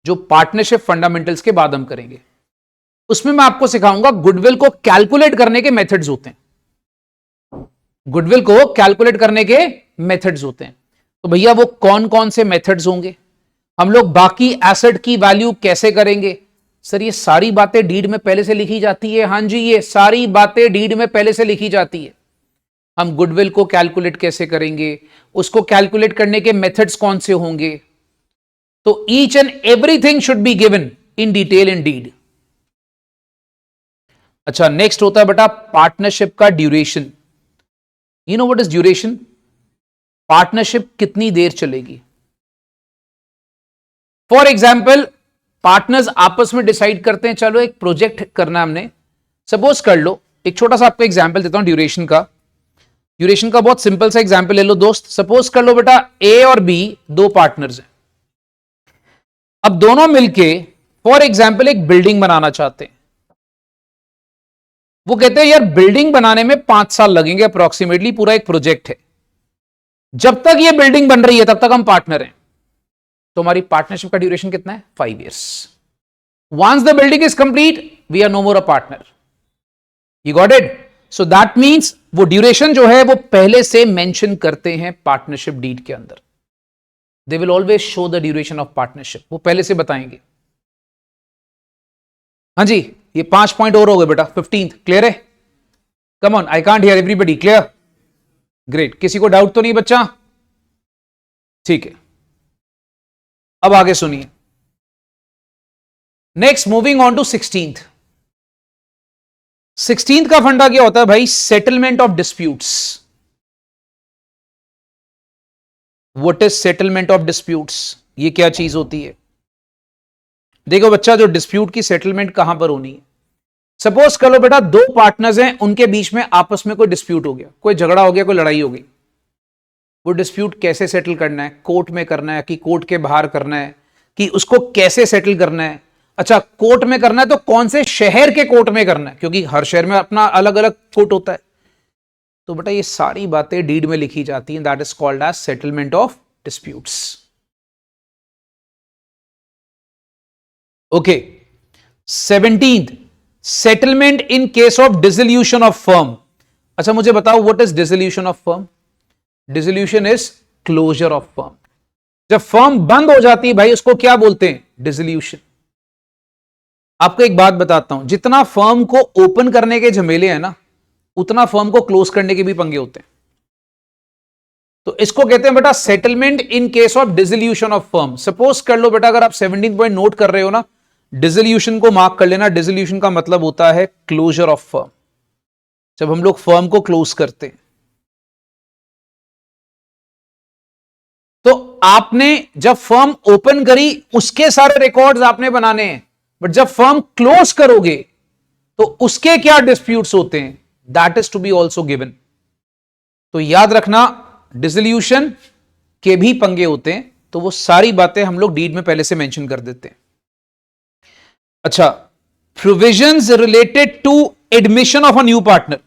जो पार्टनरशिप फंडामेंटल्स के बाद हम करेंगे। उसमें मैं आपको सिखाऊंगा गुडविल को कैलकुलेट करने के मेथड्स होते हैं। गुडविल को कैलकुलेट करने के मेथड्स होते हैं। तो भैया वो कौन कौन से मेथड्स होंगे? हम लोग बाकी एसेट की वैल्यू कैसे करेंगे? सर ये सारी बातें डीड में पहले से लिखी जाती है। हां जी, ये सारी बातें डीड में पहले से लिखी जाती है। हम गुडविल को कैलकुलेट कैसे करेंगे, उसको कैलकुलेट करने के मेथड्स कौन से होंगे, तो each and everything should be given in detail in deed. अच्छा नेक्स्ट होता है बेटा पार्टनरशिप का duration. You know what is duration? Partnership कितनी देर चलेगी? फॉर एग्जाम्पल पार्टनर्स आपस में डिसाइड करते हैं चलो एक प्रोजेक्ट करना है हमने। सपोज कर लो, एक छोटा सा आपको एग्जाम्पल देता हूं ड्यूरेशन का। ड्यूरेशन का बहुत सिंपल सा एग्जाम्पल ले लो दोस्त। सपोज कर लो बेटा ए और बी दो पार्टनर्स हैं। अब दोनों मिलके फॉर एग्जाम्पल एक बिल्डिंग बनाना चाहते हैं। वो कहते हैं यार बिल्डिंग बनाने में 5 साल लगेंगे अप्रोक्सीमेटली, पूरा एक प्रोजेक्ट है। जब तक ये बिल्डिंग बन रही है तब तक हम पार्टनर हैं। तो हमारी पार्टनरशिप का ड्यूरेशन कितना है? 5 years। Once the building is complete we are no more a partner. You got it? So that means वो ड्यूरेशन जो है वो पहले से मेंशन करते हैं पार्टनरशिप डीड के अंदर। They will always show the duration of partnership, वो पहले से बताएंगे। हाँ जी, ये 5 पॉइंट और हो गए बेटा। 15th क्लियर है? Come on, I can't here everybody. Clear? Great. किसी को डाउट तो नहीं बच्चा? ठीक है, अब आगे सुनिए। Next moving on to 16th। 16th का फंडा क्या होता है भाई? Settlement of disputes. What is settlement of disputes? ये क्या चीज होती है? देखो बच्चा, जो डिस्प्यूट की सेटलमेंट कहां पर होनी है? सपोज कर लो बेटा दो पार्टनर्स हैं, उनके बीच में आपस में कोई डिस्प्यूट हो गया, कोई झगड़ा हो गया, कोई लड़ाई हो गई। वो डिस्प्यूट कैसे सेटल करना है? कोर्ट में करना है कि कोर्ट के बाहर करना है, कि उसको कैसे सेटल करना है? अच्छा कोर्ट में करना है तो कौन से शहर के कोर्ट में करना है, क्योंकि हर शहर में अपना अलग अलग कोर्ट होता है। तो बेटा ये सारी बातें डीड में लिखी जाती हैं। That is called as settlement of disputes. Okay. 17th settlement in case of dissolution of firm. अच्छा मुझे बताओ what is dissolution of firm? Dissolution is closure of firm. जब फर्म बंद हो जाती है भाई उसको क्या बोलते हैं? डिसोल्यूशन। आपको एक बात बताता हूं, जितना फर्म को ओपन करने के झमेले हैं ना, उतना फर्म को क्लोज करने के भी पंगे होते हैं। तो इसको कहते हैं बेटा settlement in case of dissolution of firm. Suppose कर लो बेटा, अगर आप 17 पॉइंट नोट कर रहे हो ना, डिसोल्यूशन को मार्क कर लेना। डिसोल्यूशन का मतलब होता है क्लोजर ऑफ फर्म। जब हम लोग फर्म को क्लोज करते हैं, तो आपने जब फर्म ओपन करी उसके सारे रिकॉर्ड्स आपने बनाने हैं, बट जब फर्म क्लोज करोगे तो उसके क्या डिस्प्यूट्स होते हैं, that is to be also given. तो याद रखना डिसोल्यूशन के भी पंगे होते हैं, तो वो सारी बातें हम लोग डीड में पहले से मेंशन कर देते हैं। अच्छा, provisions related to admission of a new partner.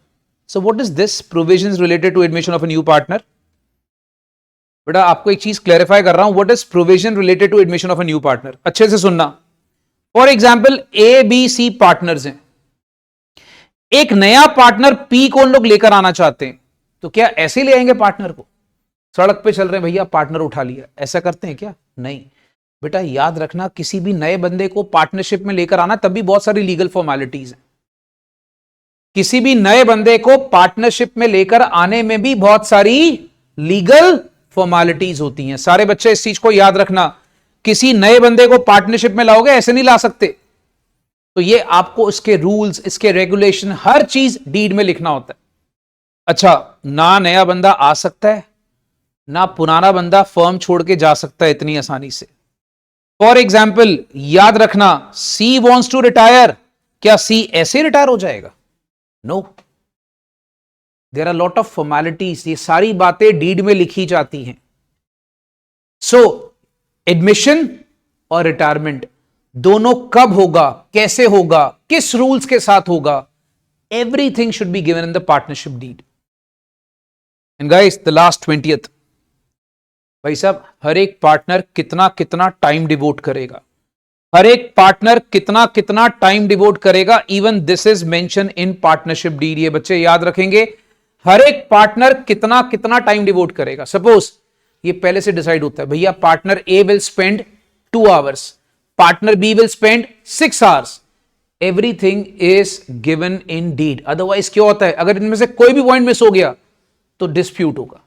So what is this provisions related to admission of a new partner? बेटा आपको एक चीज क्लैरिफाई कर रहा हूं, what is provision related to admission of a new partner. अच्छे से सुनना। For example A B C partners हैं, एक नया पार्टनर पी को उन लोग लेकर आना चाहते हैं, तो क्या ऐसे ले आएंगे पार्टनर को? सड़क पे चल रहे भैया पार्टनर उठा लिया, ऐसा करते हैं क्या? नहीं बेटा, याद रखना किसी भी नए बंदे को पार्टनरशिप में लेकर आना तब भी बहुत सारी लीगल फॉर्मेलिटीज हैं। किसी भी नए बंदे को पार्टनरशिप में लेकर आने में भी बहुत सारी लीगल फॉर्मेलिटीज होती हैं। सारे बच्चे इस चीज को याद रखना, किसी नए बंदे को पार्टनरशिप में लाओगे ऐसे नहीं ला सकते। तो ये आपको इसके रूल्स, इसके रेगुलेशन, हर चीज डीड में लिखना होता है। अच्छा, ना नया बंदा आ सकता है, ना पुराना बंदा फर्म छोड़ के जा सकता है इतनी आसानी से। फॉर एग्जाम्पल याद रखना, सी वॉन्ट्स टू रिटायर, क्या सी ऐसे रिटायर हो जाएगा? No, there are lot of formalities, ये सारी बातें डीड में लिखी जाती हैं। सो एडमिशन और रिटायरमेंट दोनों कब होगा, कैसे होगा, किस रूल्स के साथ होगा, everything should be given in the partnership deed. And guys, the last 20th, भाई साहब, हर एक पार्टनर कितना कितना टाइम डिवोट करेगा, हर एक पार्टनर कितना कितना टाइम डिवोट करेगा, even this is mention in partnership deed. ये बच्चे याद रखेंगे, हर एक पार्टनर कितना कितना टाइम डिवोट करेगा। सपोज ये पहले से डिसाइड होता है, भैया partner A will spend 2 hours, partner B will spend 6 hours. Everything is given in deed. Otherwise क्या होता है, अगर इनमें से कोई भी पॉइंट मिस हो गया तो डिस्प्यूट होगा।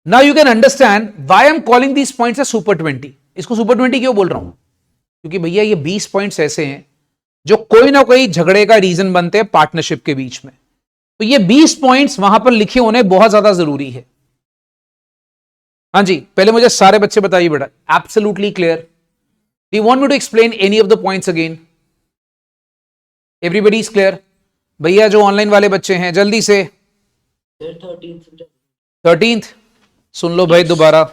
Now you can understand why I am calling these points as super 20। इसको सुपर 20 क्यों बोल रहा हूं? क्योंकि भैया ये 20 पॉइंट्स ऐसे हैं जो कोई ना कोई झगड़े का रीजन बनते हैं पार्टनरशिप के बीच में। तो ये 20 पॉइंट्स वहां पर लिखे होने बहुत ज्यादा जरूरी है। हाँ जी, पहले मुझे सारे बच्चे बताइए बेटा, absolutely clear? Do you want me to explain any of the points again? Everybody is clear? भैया जो ऑनलाइन वाले बच्चे हैं जल्दी से। 13th सुन लो भाई दोबारा।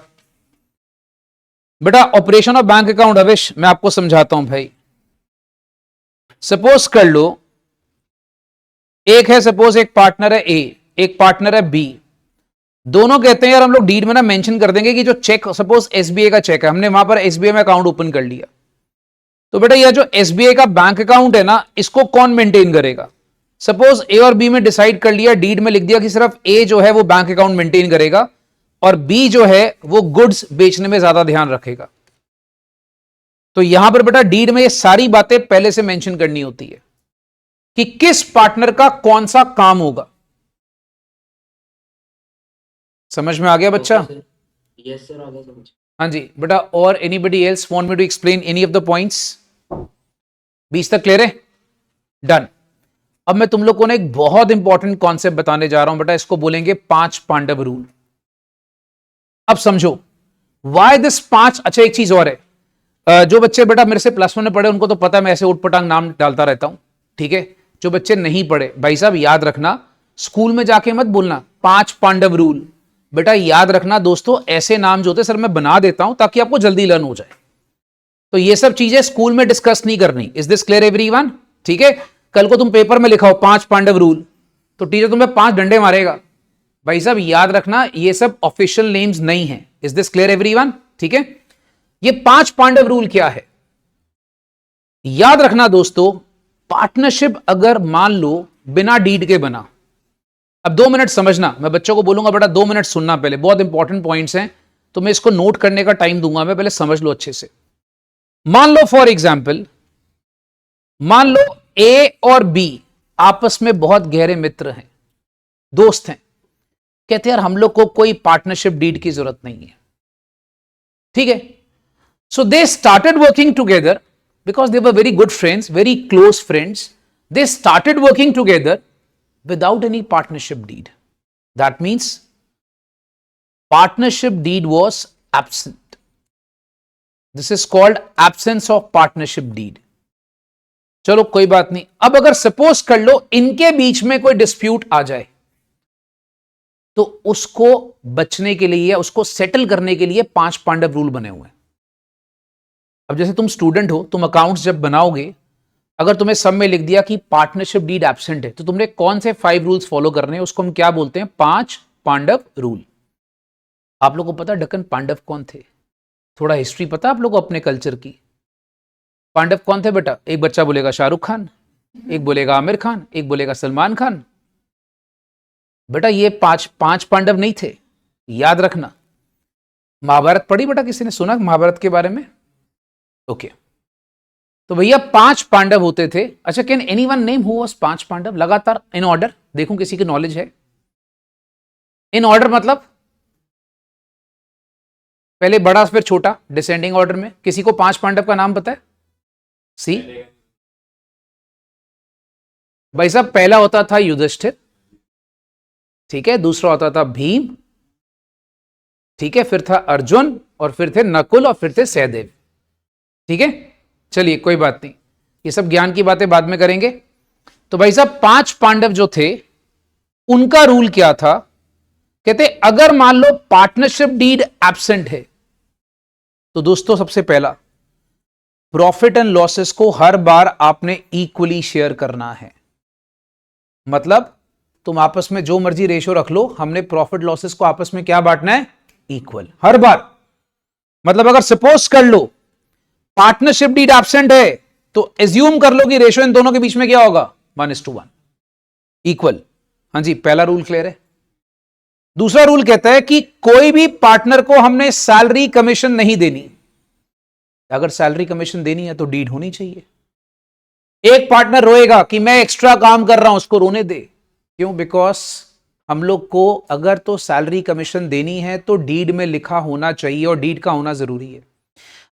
बेटा ऑपरेशन ऑफ बैंक अकाउंट, हवेश मैं आपको समझाता हूं भाई। सपोज कर लो, एक है, सपोज एक पार्टनर है ए, एक पार्टनर है बी। दोनों कहते हैं यार हम लोग डीड में ना मेंशन कर देंगे कि जो चेक, सपोज एसबीआई का चेक है, हमने वहां पर एसबीआई में अकाउंट ओपन कर लिया, तो बेटा यह जो एसबीआई का बैंक अकाउंट है ना, इसको कौन मेंटेन करेगा? सपोज ए और बी में डिसाइड कर लिया, डीड में लिख दिया कि सिर्फ ए जो है वो बैंक अकाउंट मेंटेन करेगा और बी जो है वो गुड्स बेचने में ज्यादा ध्यान रखेगा। तो यहां पर बेटा डीड में ये सारी बातें पहले से मेंशन करनी होती है कि किस पार्टनर का कौन सा काम होगा। समझ में आ गया बच्चा? यस सर, आ गया समझ। हाँ जी बेटा, और anybody else want me to explain any of the points? 20 तक क्लियर है? डन। अब मैं तुम लोग को ना एक बहुत इंपॉर्टेंट कॉन्सेप्ट बताने जा रहा हूं बेटा, इसको बोलेंगे 5 पांडव रूल। अब समझो व्हाई दिस 5। अच्छा एक चीज और है, जो बच्चे बेटा मेरे से +1 में पढ़े उनको तो पता है मैं ऐसे उटपटांग नाम डालता रहता हूं, ठीक है? जो बच्चे नहीं पढ़े, भाई साहब याद रखना, स्कूल में जाके मत बोलना 5 पांडव रूल। बेटा याद रखना दोस्तों, ऐसे नाम जो होते सर मैं बना देता हूं ताकि आपको जल्दी लर्न हो जाए। तो ये सब चीजें स्कूल में डिस्कस नहीं करनी। Is this clear everyone? ठीक है, कल को तुम पेपर में लिखाओ 5 पांडव रूल, तो टीचर तुम्हें 5 डंडे मारेगा। भाई साहब याद रखना, ये सब ऑफिशियल नेम्स नहीं है। Is this clear everyone? ठीक है, ये 5 पांडव रूल क्या है याद रखना दोस्तों। पार्टनरशिप अगर मान लो बिना डीड के बना, अब 2 मिनट समझना, मैं बच्चों को बोलूंगा बेटा 2 मिनट सुनना, पहले बहुत इंपॉर्टेंट पॉइंट्स हैं तो मैं इसको नोट करने का टाइम दूंगा, मैं पहले समझ लो अच्छे से। मान लो फॉर एग्जाम्पल, मान लो ए और बी आपस में बहुत गहरे मित्र हैं, दोस्त हैं, कहते हैं यार हम लोग को कोई पार्टनरशिप डीड की जरूरत नहीं है, ठीक है? So they started working together because they were very good friends, very close friends. They started working together without any partnership deed. That means partnership deed was absent. This is called absence of partnership deed. चलो कोई बात नहीं। अब अगर suppose कर लो इनके बीच में कोई डिस्प्यूट आ जाए तो उसको बचने के लिए, उसको सेटल करने के लिए 5 पांडव रूल बने हुए हैं। अब जैसे तुम स्टूडेंट हो, तुम अकाउंट्स जब बनाओगे, अगर तुम्हें सब में लिख दिया कि पार्टनरशिप डीड एब्सेंट है, तो तुमने कौन से 5 रूल्स फॉलो करने हैं, उसको हम क्या बोलते हैं? 5 पांडव रूल। आप लोगों को पता डक्कन पांडव कौन थे? थोड़ा हिस्ट्री पता आप लोगों को अपने कल्चर की? पांडव कौन थे बेटा? एक बच्चा बोलेगा शाहरुख खान, एक बोलेगा आमिर खान, एक बोलेगा सलमान खान। बेटा ये 5 पांडव नहीं थे, याद रखना। महाभारत पढ़ी बेटा? किसी ने सुना महाभारत के बारे में? ओके, तो भैया 5 पांडव होते थे। अच्छा, can anyone name who was 5 Pandav? लगातार इन ऑर्डर देखूं किसी की नॉलेज है? इन ऑर्डर मतलब पहले बड़ा फिर छोटा, डिसेंडिंग ऑर्डर में। किसी को 5 पांडव का नाम पता है? सी भाई साहब, पहला होता था युधिष्ठिर, ठीक है, दूसरा होता था भीम, ठीक है, फिर था अर्जुन, और फिर थे नकुल, और फिर थे सहदेव, ठीक है। चलिए कोई बात नहीं, ये सब ज्ञान की बातें बाद में करेंगे। तो भाई साहब 5 पांडव जो थे, उनका रूल क्या था? कहते अगर मान लो पार्टनरशिप डीड एब्सेंट है, तो दोस्तों सबसे पहला, प्रॉफिट एंड लॉसेस को हर बार आपने इक्वली शेयर करना है। मतलब तुम आपस में जो मर्जी रेशियो रख लो, हमने प्रॉफिट लॉसेस को आपस में क्या बांटना है? इक्वल, हर बार। मतलब अगर सपोज कर लो पार्टनरशिप डीड एब्सेंट है, तो एज्यूम कर लो कि रेशियो इन दोनों के बीच में क्या होगा? 1:1, इक्वल। हाँ जी, पहला रूल क्लियर है। दूसरा रूल कहता है कि कोई भी पार्टनर को हमने सैलरी कमीशन नहीं देनी। अगर सैलरी कमीशन देनी है तो डीड होनी चाहिए। एक पार्टनर रोएगा कि मैं एक्स्ट्रा काम कर रहा हूं, उसको रोने दे। क्यों? बिकॉज हम लोग को अगर तो सैलरी कमीशन देनी है तो डीड में लिखा होना चाहिए, और डीड का होना जरूरी है।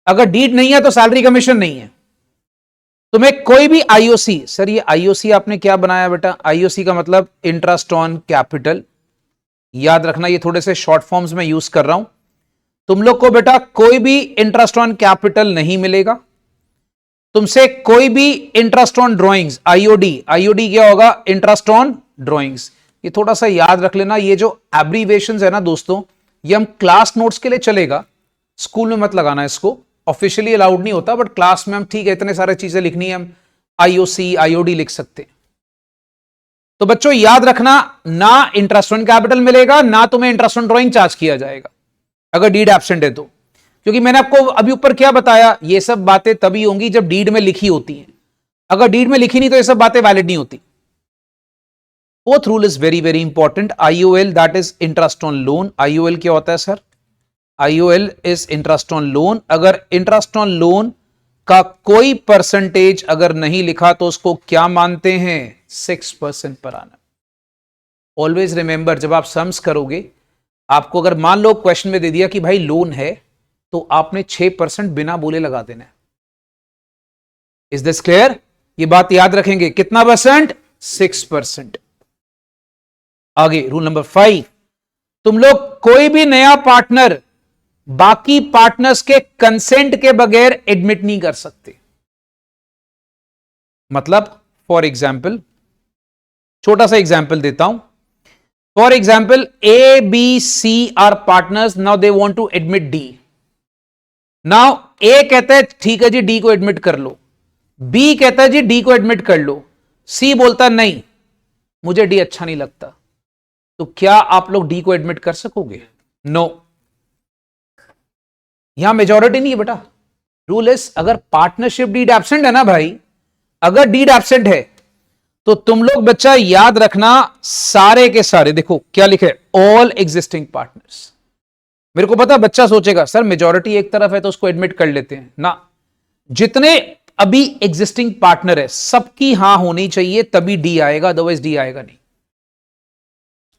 अगर डीड नहीं है तो सैलरी कमीशन नहीं है। तुम्हें कोई भी आईओसी, सर ये आईओसी आपने क्या बनाया बेटा? आईओसी का मतलब इंटरेस्ट ऑन कैपिटल। याद रखना, ये थोड़े से शॉर्ट फॉर्म्स में यूज कर रहा हूं। तुम लोग को बेटा कोई भी इंटरेस्ट ऑन कैपिटल नहीं मिलेगा। तुमसे कोई भी interest on drawings, IOD, IOD क्या होगा? Interest on drawings. ये थोड़ा सा याद रख लेना। ये जो एब्रीवेशंस है ना दोस्तों, ये हम क्लास नोट्स के लिए चलेगा, स्कूल में मत लगाना इसको। ऑफिशियली अलाउड नहीं होता, बट क्लास में हम ठीक है, इतने सारे चीजें लिखनी है, हम आईओसी आईओडी लिख सकते। तो बच्चों याद रखना, ना इंटरेस्ट ऑन कैपिटल मिलेगा, ना तुम्हें इंटरेस्ट ऑन ड्रॉइंग चार्ज किया जाएगा अगर डीड एब्सेंट है तो। क्योंकि मैंने आपको अभी ऊपर क्या बताया, ये सब बातें तभी होंगी जब डीड में लिखी होती हैं। अगर डीड में लिखी नहीं तो ये सब बातें वैलिड नहीं होती। Fourth rule is very very important, IOL, that is interest on loan. IOL क्या होता है sir? IOL is interest on loan. अगर इंटरेस्ट ऑन लोन का कोई परसेंटेज अगर नहीं लिखा तो उसको क्या मानते हैं? 6% पर आना। ऑलवेज रिमेंबर, जब आप सम्स करोगे, आपको अगर मान लो क्वेश्चन में दे दिया कि भाई लोन है, तो आपने 6% बिना बोले लगा देना है। Is this clear? ये बात याद रखेंगे। कितना परसेंट? 6%। आगे रूल नंबर 5, तुम लोग कोई भी नया पार्टनर बाकी पार्टनर्स के कंसेंट के बगैर एडमिट नहीं कर सकते। मतलब फॉर एग्जाम्पल, छोटा सा एग्जाम्पल देता हूं। For example, A B C are partners, now they want to admit D. Now A कहता है ठीक है जी, डी को एडमिट कर लो। बी कहता है जी डी को एडमिट कर लो। सी बोलता है नहीं, मुझे डी अच्छा नहीं लगता। तो क्या आप लोग डी को एडमिट कर सकोगे? नो। यहां मेजॉरिटी नहीं है बेटा। रूल इज, अगर पार्टनरशिप डीड एब्सेंट है ना भाई, अगर डीड एब्सेंट है तो तुम लोग बच्चा याद रखना, सारे के सारे, देखो क्या लिखे, ऑल एग्जिस्टिंग पार्टनर्स। मेरे को पता बच्चा सोचेगा सर मेजॉरिटी एक तरफ है तो उसको एडमिट कर लेते हैं ना। जितने अभी एग्जिस्टिंग पार्टनर है सबकी हां होनी चाहिए, तभी डी आएगा, अदरवाइज डी आएगा नहीं।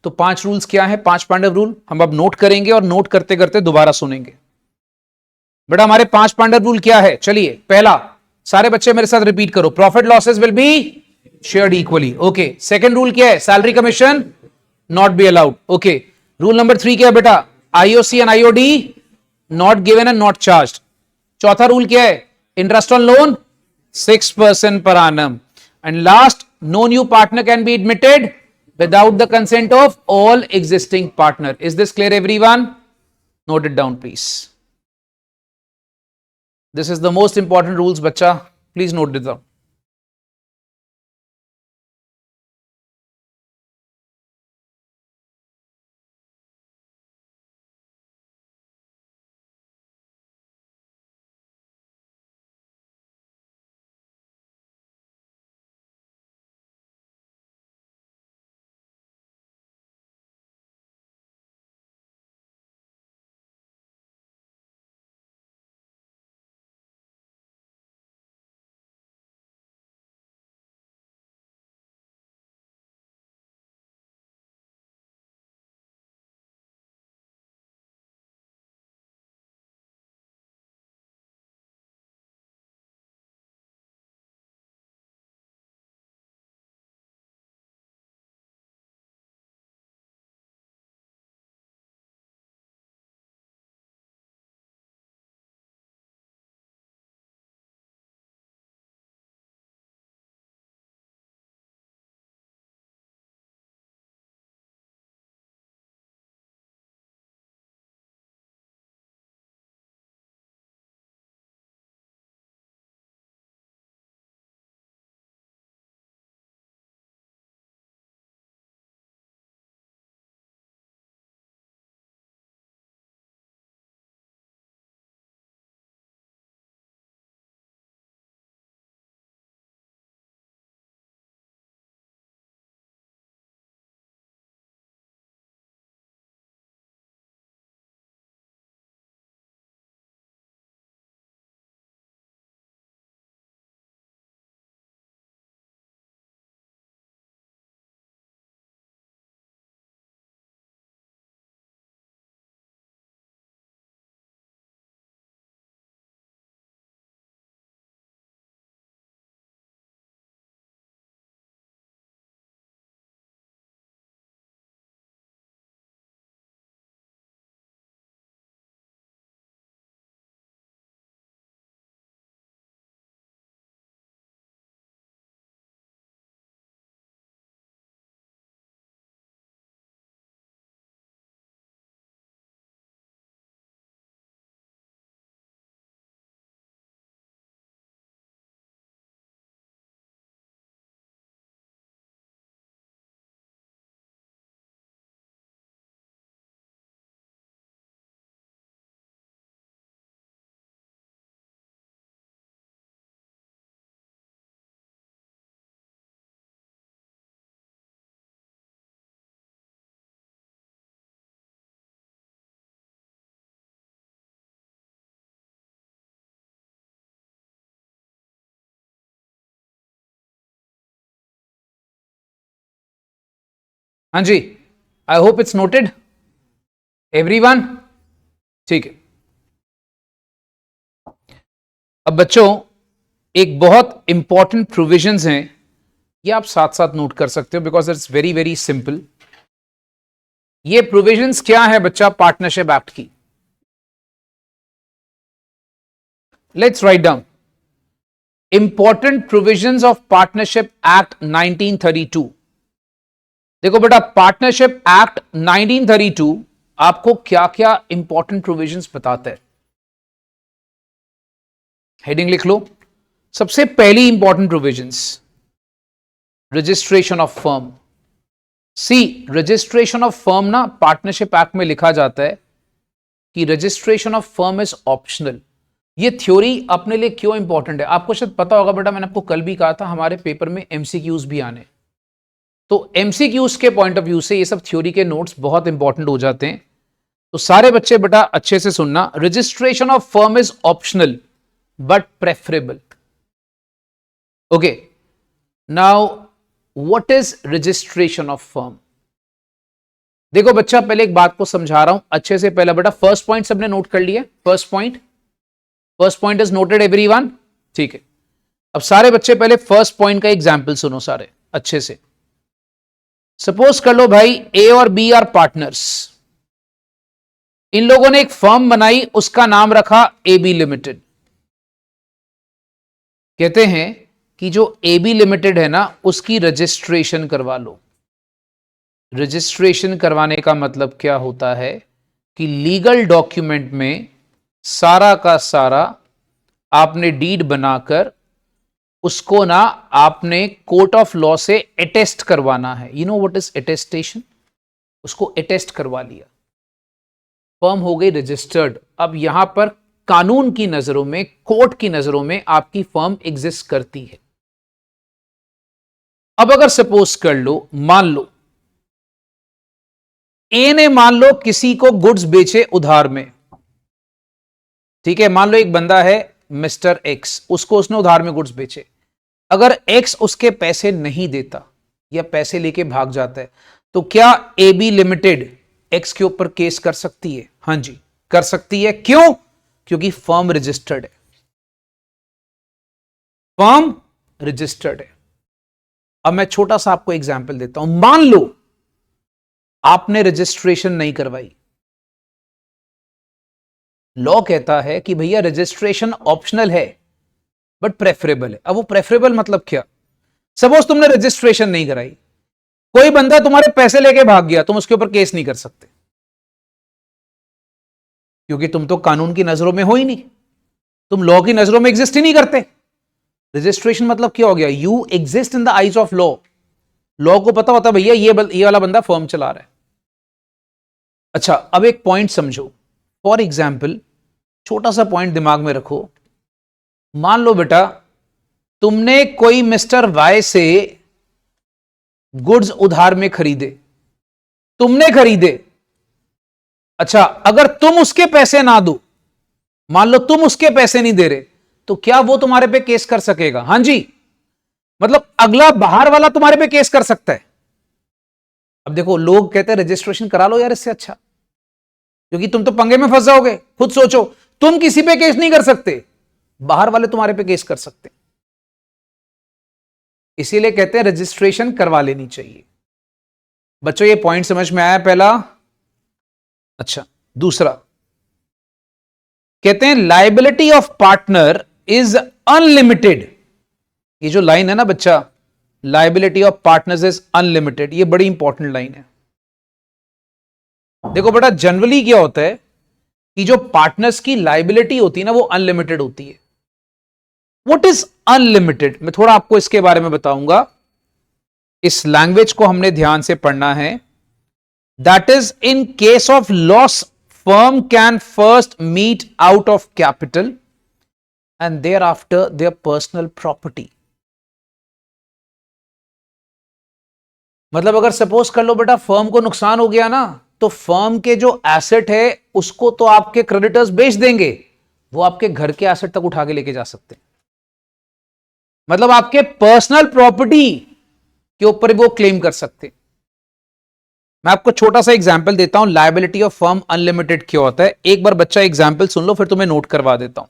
तो 5 रूल्स क्या है? 5 पांडव रूल हम अब नोट करेंगे, और नोट करते करते दोबारा सुनेंगे। बेटा हमारे 5 पांडव रूल क्या है? चलिए, पहला, सारे बच्चे मेरे साथ रिपीट करो, profit losses will be shared equally. Okay. Second rule क्या है? Salary commission not be allowed. Okay. Rule number 3 क्या है बेटा? IOC and IOD not given and not charge. चौथा रूल क्या है? Interest on loan 6% per annum. And last, no new partner can be admitted without the consent of all existing partner. Is this clear everyone? Note it down please. This is the most important rules bacha. Please note it down. हाँ जी, I hope it's noted everyone. ठीक है, अब बच्चों एक बहुत important provisions हैं, ये आप साथ साथ नोट कर सकते हो because it's very very simple. ये प्रोविजंस क्या है बच्चा पार्टनरशिप एक्ट की? Let's write down important provisions of partnership act 1932। देखो बेटा, पार्टनरशिप एक्ट 1932 आपको क्या क्या इंपॉर्टेंट प्रोविजंस बताता है, हेडिंग लिख लो। सबसे पहली important provisions, registration of firm. See, registration of firm ना पार्टनरशिप एक्ट में लिखा जाता है कि registration of firm is optional. ये थ्योरी अपने लिए क्यों इंपॉर्टेंट है आपको शायद पता होगा बेटा, मैंने आपको कल भी कहा था हमारे पेपर में एमसीक्यूज भी आने, तो एमसीक्यूज के पॉइंट ऑफ व्यू से ये सब थ्योरी के नोट्स बहुत इंपॉर्टेंट हो जाते हैं। तो सारे बच्चे बेटा अच्छे से सुनना, registration of firm is optional but preferable. Okay, now what is registration of firm? देखो बच्चा, पहले एक बात को समझा रहा हूं अच्छे से। पहला बेटा फर्स्ट पॉइंट सबने नोट कर लिया, first point is noted everyone. ठीक है, अब सारे बच्चे पहले फर्स्ट पॉइंट का एग्जांपल सुनो सारे अच्छे से। सपोज कर लो भाई ए और बी आर पार्टनर्स, इन लोगों ने एक फर्म बनाई, उसका नाम रखा एबी लिमिटेड। कहते हैं कि जो एबी लिमिटेड है ना उसकी रजिस्ट्रेशन करवा लो। रजिस्ट्रेशन करवाने का मतलब क्या होता है कि लीगल डॉक्यूमेंट में सारा का सारा आपने डीड बनाकर उसको ना आपने कोर्ट ऑफ लॉ से अटेस्ट करवाना है। You know what is attestation? उसको अटेस्ट करवा लिया, फर्म हो गई रजिस्टर्ड। अब यहां पर कानून की नजरों में, कोर्ट की नजरों में आपकी फर्म एग्जिस्ट करती है। अब अगर सपोज कर लो, मान लो ए ने मान लो किसी को गुड्स बेचे उधार में, ठीक है, मान लो एक बंदा है मिस्टर एक्स, उसको उसने उधार में गुड्स बेचे। अगर एक्स उसके पैसे नहीं देता या पैसे लेके भाग जाता है तो क्या एबी लिमिटेड एक्स के ऊपर केस कर सकती है? हां जी, कर सकती है। क्यों? क्योंकि फर्म रजिस्टर्ड है, फर्म रजिस्टर्ड है। अब मैं छोटा सा आपको एग्जांपल देता हूं। मान लो आपने रजिस्ट्रेशन नहीं करवाई, लॉ कहता है कि भैया रजिस्ट्रेशन ऑप्शनल है बट प्रेफरेबल है। अब वो प्रेफरेबल मतलब क्या? सपोज तुमने रजिस्ट्रेशन नहीं कराई, कोई बंदा तुम्हारे पैसे लेके भाग गया, तुम उसके ऊपर केस नहीं कर सकते क्योंकि तुम तो कानून की नजरों में हो ही नहीं, तुम लॉ की नजरों में एग्जिस्ट ही नहीं करते। रजिस्ट्रेशन मतलब क्या हो गया? You exist in the eyes of law. Law को पता होता भैया ये वाला बंदा फर्म चला रहा है। अच्छा, अब एक पॉइंट समझो। फॉर एग्जाम्पल, छोटा सा पॉइंट दिमाग में रखो। मान लो बेटा तुमने कोई मिस्टर वाई से गुड्स उधार में खरीदे, तुमने खरीदे। अच्छा, अगर तुम उसके पैसे ना दो, मान लो तुम उसके पैसे नहीं दे रहे, तो क्या वो तुम्हारे पे केस कर सकेगा? हां जी, मतलब अगला बाहर वाला तुम्हारे पे केस कर सकता है। अब देखो, लोग कहते हैं रजिस्ट्रेशन करा लो यार, इससे अच्छा, क्योंकि तुम तो पंगे में फंस जाओगे। खुद सोचो, तुम किसी पे केस नहीं कर सकते, बाहर वाले तुम्हारे पे केस कर सकते, इसीलिए कहते हैं रजिस्ट्रेशन करवा लेनी चाहिए। बच्चों ये पॉइंट समझ में आया पहला? अच्छा, दूसरा कहते हैं liability of partner is unlimited. ये जो लाइन है ना बच्चा, liability of partners is unlimited, ये बड़ी इंपॉर्टेंट लाइन है। देखो बेटा, जनरली क्या होता है कि जो पार्टनर्स की लायबिलिटी होती है ना वो अनलिमिटेड होती है। What is unlimited? मैं थोड़ा आपको इसके बारे में बताऊंगा। इस लैंग्वेज को हमने ध्यान से पढ़ना है। That is in case of loss firm can first meet out of capital and thereafter their personal property। मतलब अगर सपोज कर लो बेटा फर्म को नुकसान हो गया ना, तो फर्म के जो एसेट है उसको तो आपके क्रेडिटर्स बेच देंगे, वो आपके घर के एसेट तक उठा के लेके जा सकते हैं। मतलब आपके पर्सनल प्रॉपर्टी के ऊपर वो क्लेम कर सकते हैं। मैं आपको छोटा सा एग्जांपल देता हूं, लायबिलिटी ऑफ फर्म अनलिमिटेड क्या होता है। एक बार बच्चा एग्जांपल सुन लो, फिर तुम्हें नोट करवा देता हूं।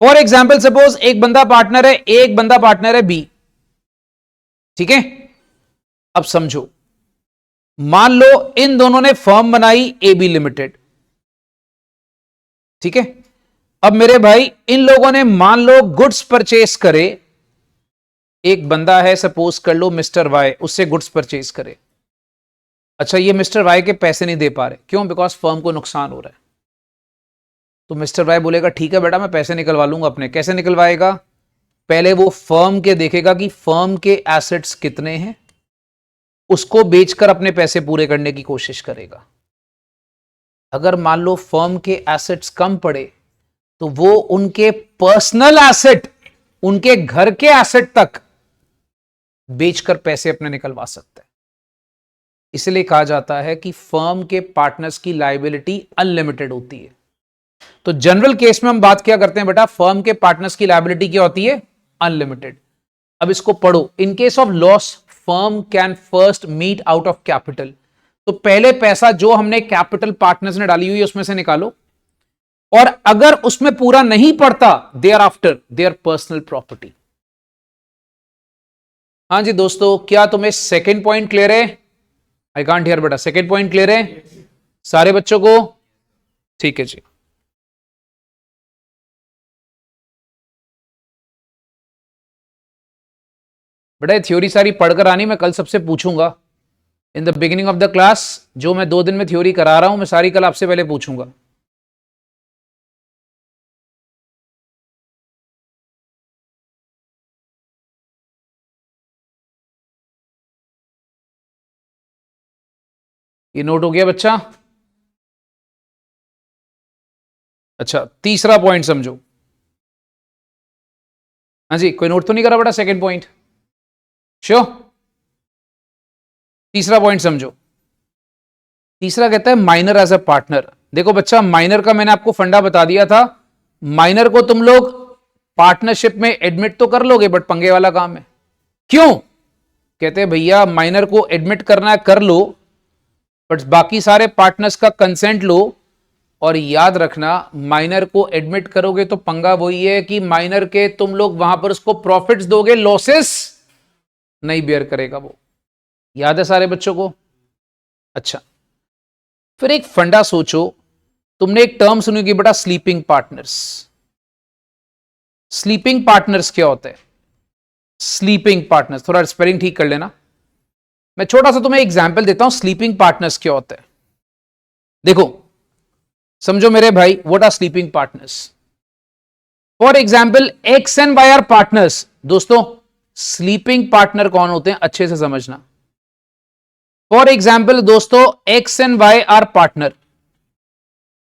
फॉर एग्जांपल सपोज एक बंदा पार्टनर है, एक बंदा पार्टनर है बी, ठीक है। अब समझो, मान लो इन दोनों ने फर्म बनाई ए बी लिमिटेड, ठीक है। अब मेरे भाई इन लोगों ने मान लो गुड्स परचेस करे, एक बंदा है सपोज कर लो मिस्टर वाई, उससे गुड्स परचेस करे। अच्छा, ये मिस्टर वाई के पैसे नहीं दे पा रहे, क्यों? बिकॉज फर्म को नुकसान हो रहा है। तो मिस्टर वाई बोलेगा ठीक है बेटा, मैं पैसे निकलवा लूंगा अपने। कैसे निकलवाएगा? पहले वो फर्म के देखेगा कि फर्म के एसेट्स कितने हैं, उसको बेचकर अपने पैसे पूरे करने की कोशिश करेगा। अगर मान लो फर्म के एसेट्स कम पड़े तो वो उनके पर्सनल एसेट, उनके घर के एसेट तक बेचकर पैसे अपने निकलवा सकते हैं। इसलिए कहा जाता है कि फर्म के पार्टनर्स की लायबिलिटी अनलिमिटेड होती है। तो जनरल केस में हम बात क्या करते हैं बेटा, फर्म के पार्टनर्स की लायबिलिटी क्या होती है? अनलिमिटेड। अब इसको पढ़ो, in case of loss firm can first meet out of capital. तो पहले पैसा जो हमने कैपिटल पार्टनर्स ने डाली हुई है उसमें से निकालो, और अगर उसमें पूरा नहीं पड़ता thereafter their personal property. हाँ जी दोस्तों, क्या तुम्हें सेकेंड पॉइंट क्लियर है? आई कांट हियर बेटा, सेकेंड पॉइंट क्लियर है सारे बच्चों को? ठीक है जी। बेटा थ्योरी सारी पढ़कर आनी, मैं कल सबसे पूछूंगा in the beginning of the class. जो मैं 2 दिन में थ्योरी करा रहा हूं, मैं सारी कल आपसे पहले पूछूंगा। ये नोट हो गया बच्चा? अच्छा, तीसरा पॉइंट समझो। हाँ जी, कोई नोट तो नहीं करा बेटा सेकंड पॉइंट? श्योर? तीसरा पॉइंट समझो। तीसरा कहता है माइनर एज अ पार्टनर। देखो बच्चा, माइनर का मैंने आपको फंडा बता दिया था। माइनर को तुम लोग पार्टनरशिप में एडमिट तो कर लोगे, बट पंगे वाला काम है। क्यों? कहते हैं भैया माइनर को एडमिट करना है कर लो, बट बाकी सारे पार्टनर्स का कंसेंट लो। और याद रखना, माइनर को एडमिट करोगे तो पंगा वही है कि माइनर के तुम लोग वहां पर उसको प्रॉफिट्स दोगे, लॉसेस नहीं बेयर करेगा वो। याद है सारे बच्चों को? अच्छा, फिर एक फंडा सोचो। तुमने एक टर्म सुनी होगी बेटा, स्लीपिंग पार्टनर्स। स्लीपिंग पार्टनर्स क्या होता है? स्लीपिंग पार्टनर्स, थोड़ा स्पेलिंग ठीक कर लेना। मैं छोटा सा तुम्हें एग्जांपल देता हूं, स्लीपिंग पार्टनर्स क्या होता है। देखो समझो मेरे भाई, what are sleeping partners? For example X and Y are partners. दोस्तों स्लीपिंग पार्टनर कौन होते हैं अच्छे से समझना। फॉर एग्जाम्पल दोस्तों, X and Y are partner,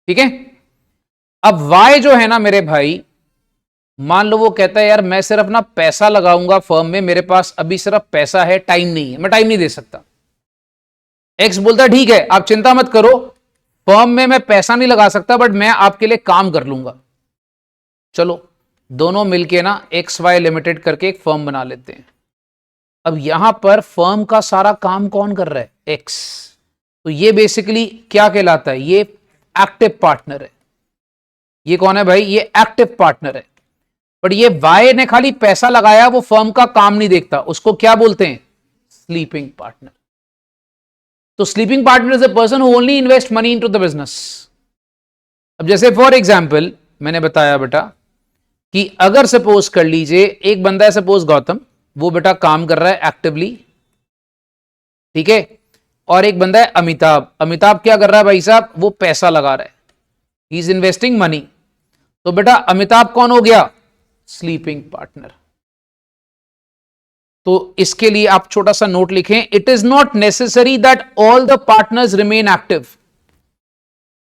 ठीक है। अब वाई जो है ना मेरे भाई, मान लो वो कहता है यार मैं सिर्फ ना पैसा लगाऊंगा फर्म में, मेरे पास अभी सिर्फ पैसा है, टाइम नहीं है, मैं टाइम नहीं दे सकता। एक्स बोलता है ठीक है आप चिंता मत करो, फर्म में मैं पैसा नहीं लगा सकता बट मैं आपके लिए काम कर लूंगा। चलो दोनों मिलके ना एक्स वाई लिमिटेड करके एक फर्म बना लेते हैं। अब यहां पर फर्म का सारा काम कौन कर रहा है? एक्स। तो ये बेसिकली क्या कहलाता है? ये एक्टिव पार्टनर है। ये कौन है भाई? ये एक्टिव पार्टनर है। बट ये वाई ने खाली पैसा लगाया, वो फर्म का काम नहीं देखता, उसको क्या बोलते हैं? Sleeping partner. तो sleeping partner is a person who only invest money into the business. अब जैसे फॉर एग्जांपल मैंने बताया बेटा कि अगर सपोज कर लीजिए एक बंदा है सपोज गौतम, वो बेटा काम कर रहा है एक्टिवली, ठीक है। और एक बंदा है अमिताभ। अमिताभ क्या कर रहा है भाई साहब? वो पैसा लगा रहा है, ही इज इन्वेस्टिंग मनी। तो बेटा अमिताभ कौन हो गया? Sleeping partner. तो इसके लिए आप छोटा सा नोट लिखें, it is not necessary that all the partners remain active.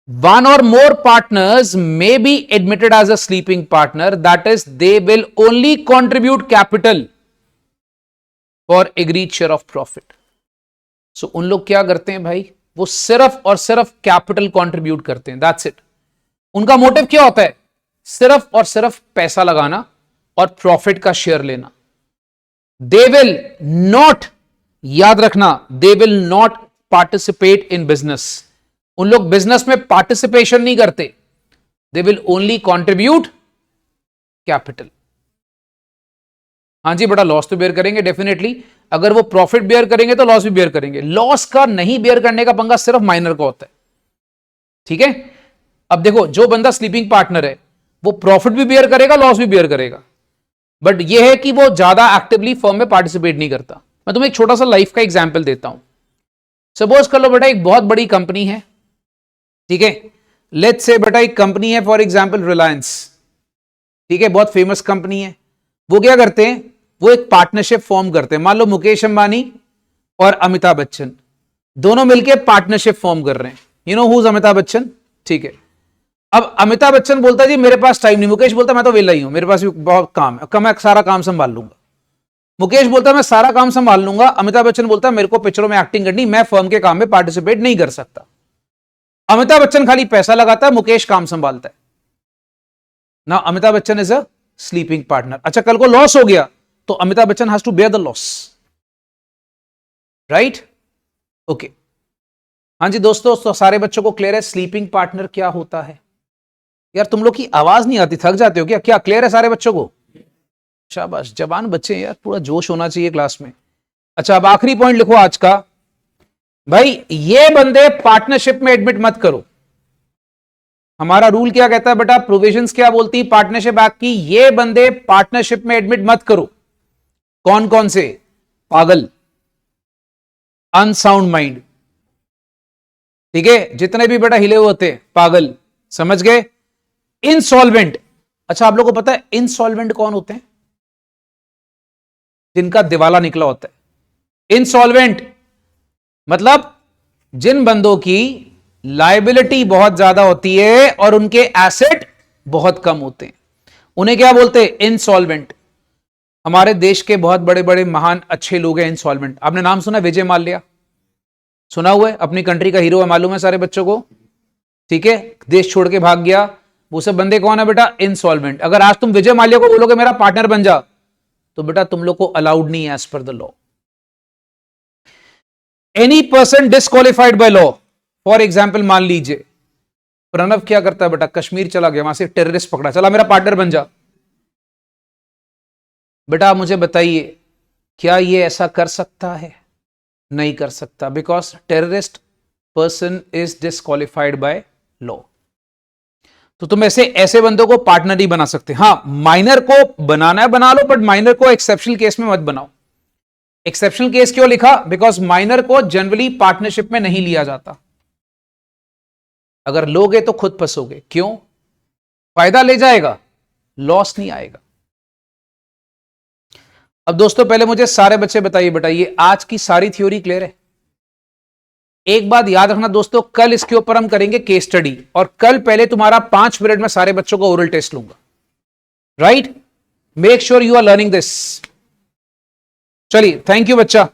One or more partners may be admitted as a sleeping partner, that is they will only contribute capital for agreed share of profit. So उन लोग क्या करते हैं भाई? वो सिर्फ और सिर्फ कैपिटल कंट्रीब्यूट करते हैं, दैट्स इट। उनका मोटिव क्या होता है? सिर्फ और सिर्फ पैसा लगाना और प्रॉफिट का शेयर लेना। दे विल नॉट, याद रखना, they will not participate in business. उन लोग बिजनेस में पार्टिसिपेशन नहीं करते, they will only contribute capital. हाँ जी बेटा, लॉस तो बेयर करेंगे डेफिनेटली, अगर वो प्रॉफिट बेयर करेंगे तो लॉस भी बेयर करेंगे। लॉस का नहीं बेयर करने का पंगा सिर्फ माइनर का होता है, ठीक है। अब देखो, जो बंदा स्लीपिंग पार्टनर है वो प्रॉफिट भी बेयर करेगा, लॉस भी बेयर करेगा, बट ये है कि वो ज्यादा एक्टिवली फर्म में पार्टिसिपेट नहीं करता। मैं तुम्हें एक छोटा सा लाइफ का एग्जांपल देता हूं। सपोज कर लो बेटा, एक बहुत बड़ी कंपनी है, ठीक है। लेट्स से बेटा एक कंपनी है फॉर एग्जांपल रिलायंस, ठीक है, बहुत फेमस कंपनी है। वो क्या करते हैं, वो एक पार्टनरशिप फॉर्म करते हैं। मान लो मुकेश अंबानी और अमिताभ बच्चन दोनों मिलकर पार्टनरशिप फॉर्म कर रहे हैं। You know who is Amitabh Bachchan, ठीक है। अब अमिताभ बच्चन बोलता है जी मेरे पास टाइम नहीं, मुकेश बोलता मैं तो वेला ही हूं, मेरे पास भी बहुत काम है, मैं सारा काम संभाल लूंगा। मुकेश बोलता है मैं सारा काम संभाल लूंगा, अमिताभ बच्चन बोलता है मेरे को पिक्चरों में एक्टिंग करनी, मैं फर्म के काम में पार्टिसिपेट नहीं कर सकता। अमिताभ बच्चन खाली पैसा लगाता है, मुकेश काम संभालता है ना। Amitabh Bachchan is a sleeping partner. अच्छा, कल को लॉस हो गया तो Amitabh Bachchan has to bear the loss, right? Okay, हाँ जी दोस्तों, तो सारे बच्चों को क्लियर है स्लीपिंग पार्टनर क्या होता है? यार तुम लोग की आवाज नहीं आती, थक जाते हो क्या? क्या क्लियर है सारे बच्चों को? शाबाश, जवान बच्चे यार, पूरा जोश होना चाहिए क्लास में। अच्छा, अब आखिरी पॉइंट लिखो आज का, भाई ये बंदे पार्टनरशिप में एडमिट मत करो। हमारा रूल क्या कहता है बेटा, प्रोविजंस क्या बोलती है पार्टनरशिप एक्ट की, ये बंदे पार्टनरशिप में एडमिट मत करो। कौन कौन से? पागल, अनसाउंड माइंड, ठीक है, जितने भी बेटा हिले हुए होते हैं पागल, समझ गए? इंसॉल्वेंट। अच्छा, आप लोगों को पता है इंसॉल्वेंट कौन होते हैं? जिनका दिवाला निकला होता है। इंसॉल्वेंट मतलब जिन बंदों की लायबिलिटी बहुत ज्यादा होती है और उनके एसेट बहुत कम होते हैं, उन्हें क्या बोलते हैं? इंसॉल्वेंट। हमारे देश के बहुत बड़े बड़े महान अच्छे लोग हैं इंसॉल्वेंट। आपने नाम सुना विजय माल्या? सुना हुआ है, अपनी कंट्री का हीरो है, मालूम है सारे बच्चों को, ठीक है, देश छोड़ के भाग गया। वो सब बंदे कौन है बेटा? इंसॉल्वेंट। अगर आज तुम विजय माल्या को बोलोगे मेरा पार्टनर बन जा, तो बेटा तुम लोग को अलाउड नहीं है as per the law. Any person disqualified by law, for example मान लीजिए प्रणव क्या करता है बेटा, कश्मीर चला गया, वहां से टेररिस्ट पकड़ा, चला मेरा पार्टनर बन जा। बेटा आप मुझे बताइए, क्या ये ऐसा कर सकता है? नहीं कर सकता, because terrorist person is disqualified by law. तो तुम ऐसे बंदों को पार्टनर नहीं बना सकते। हां, माइनर को बनाना है बना लो, बट माइनर को एक्सेप्शनल केस में मत बनाओ। एक्सेप्शनल केस क्यों लिखा? बिकॉज माइनर को जनरली पार्टनरशिप में नहीं लिया जाता। अगर लोगे तो खुद फंसोगे। क्यों? फायदा ले जाएगा, लॉस नहीं आएगा। अब दोस्तों पहले मुझे सारे बच्चे बताइए आज की सारी थ्योरी क्लियर है? एक बात याद रखना दोस्तों, कल इसके ऊपर हम करेंगे केस स्टडी, और कल पहले तुम्हारा 5 मिनट में सारे बच्चों को ओरल टेस्ट लूंगा, right? Make sure you are learning this. चलिए, थैंक यू बच्चा।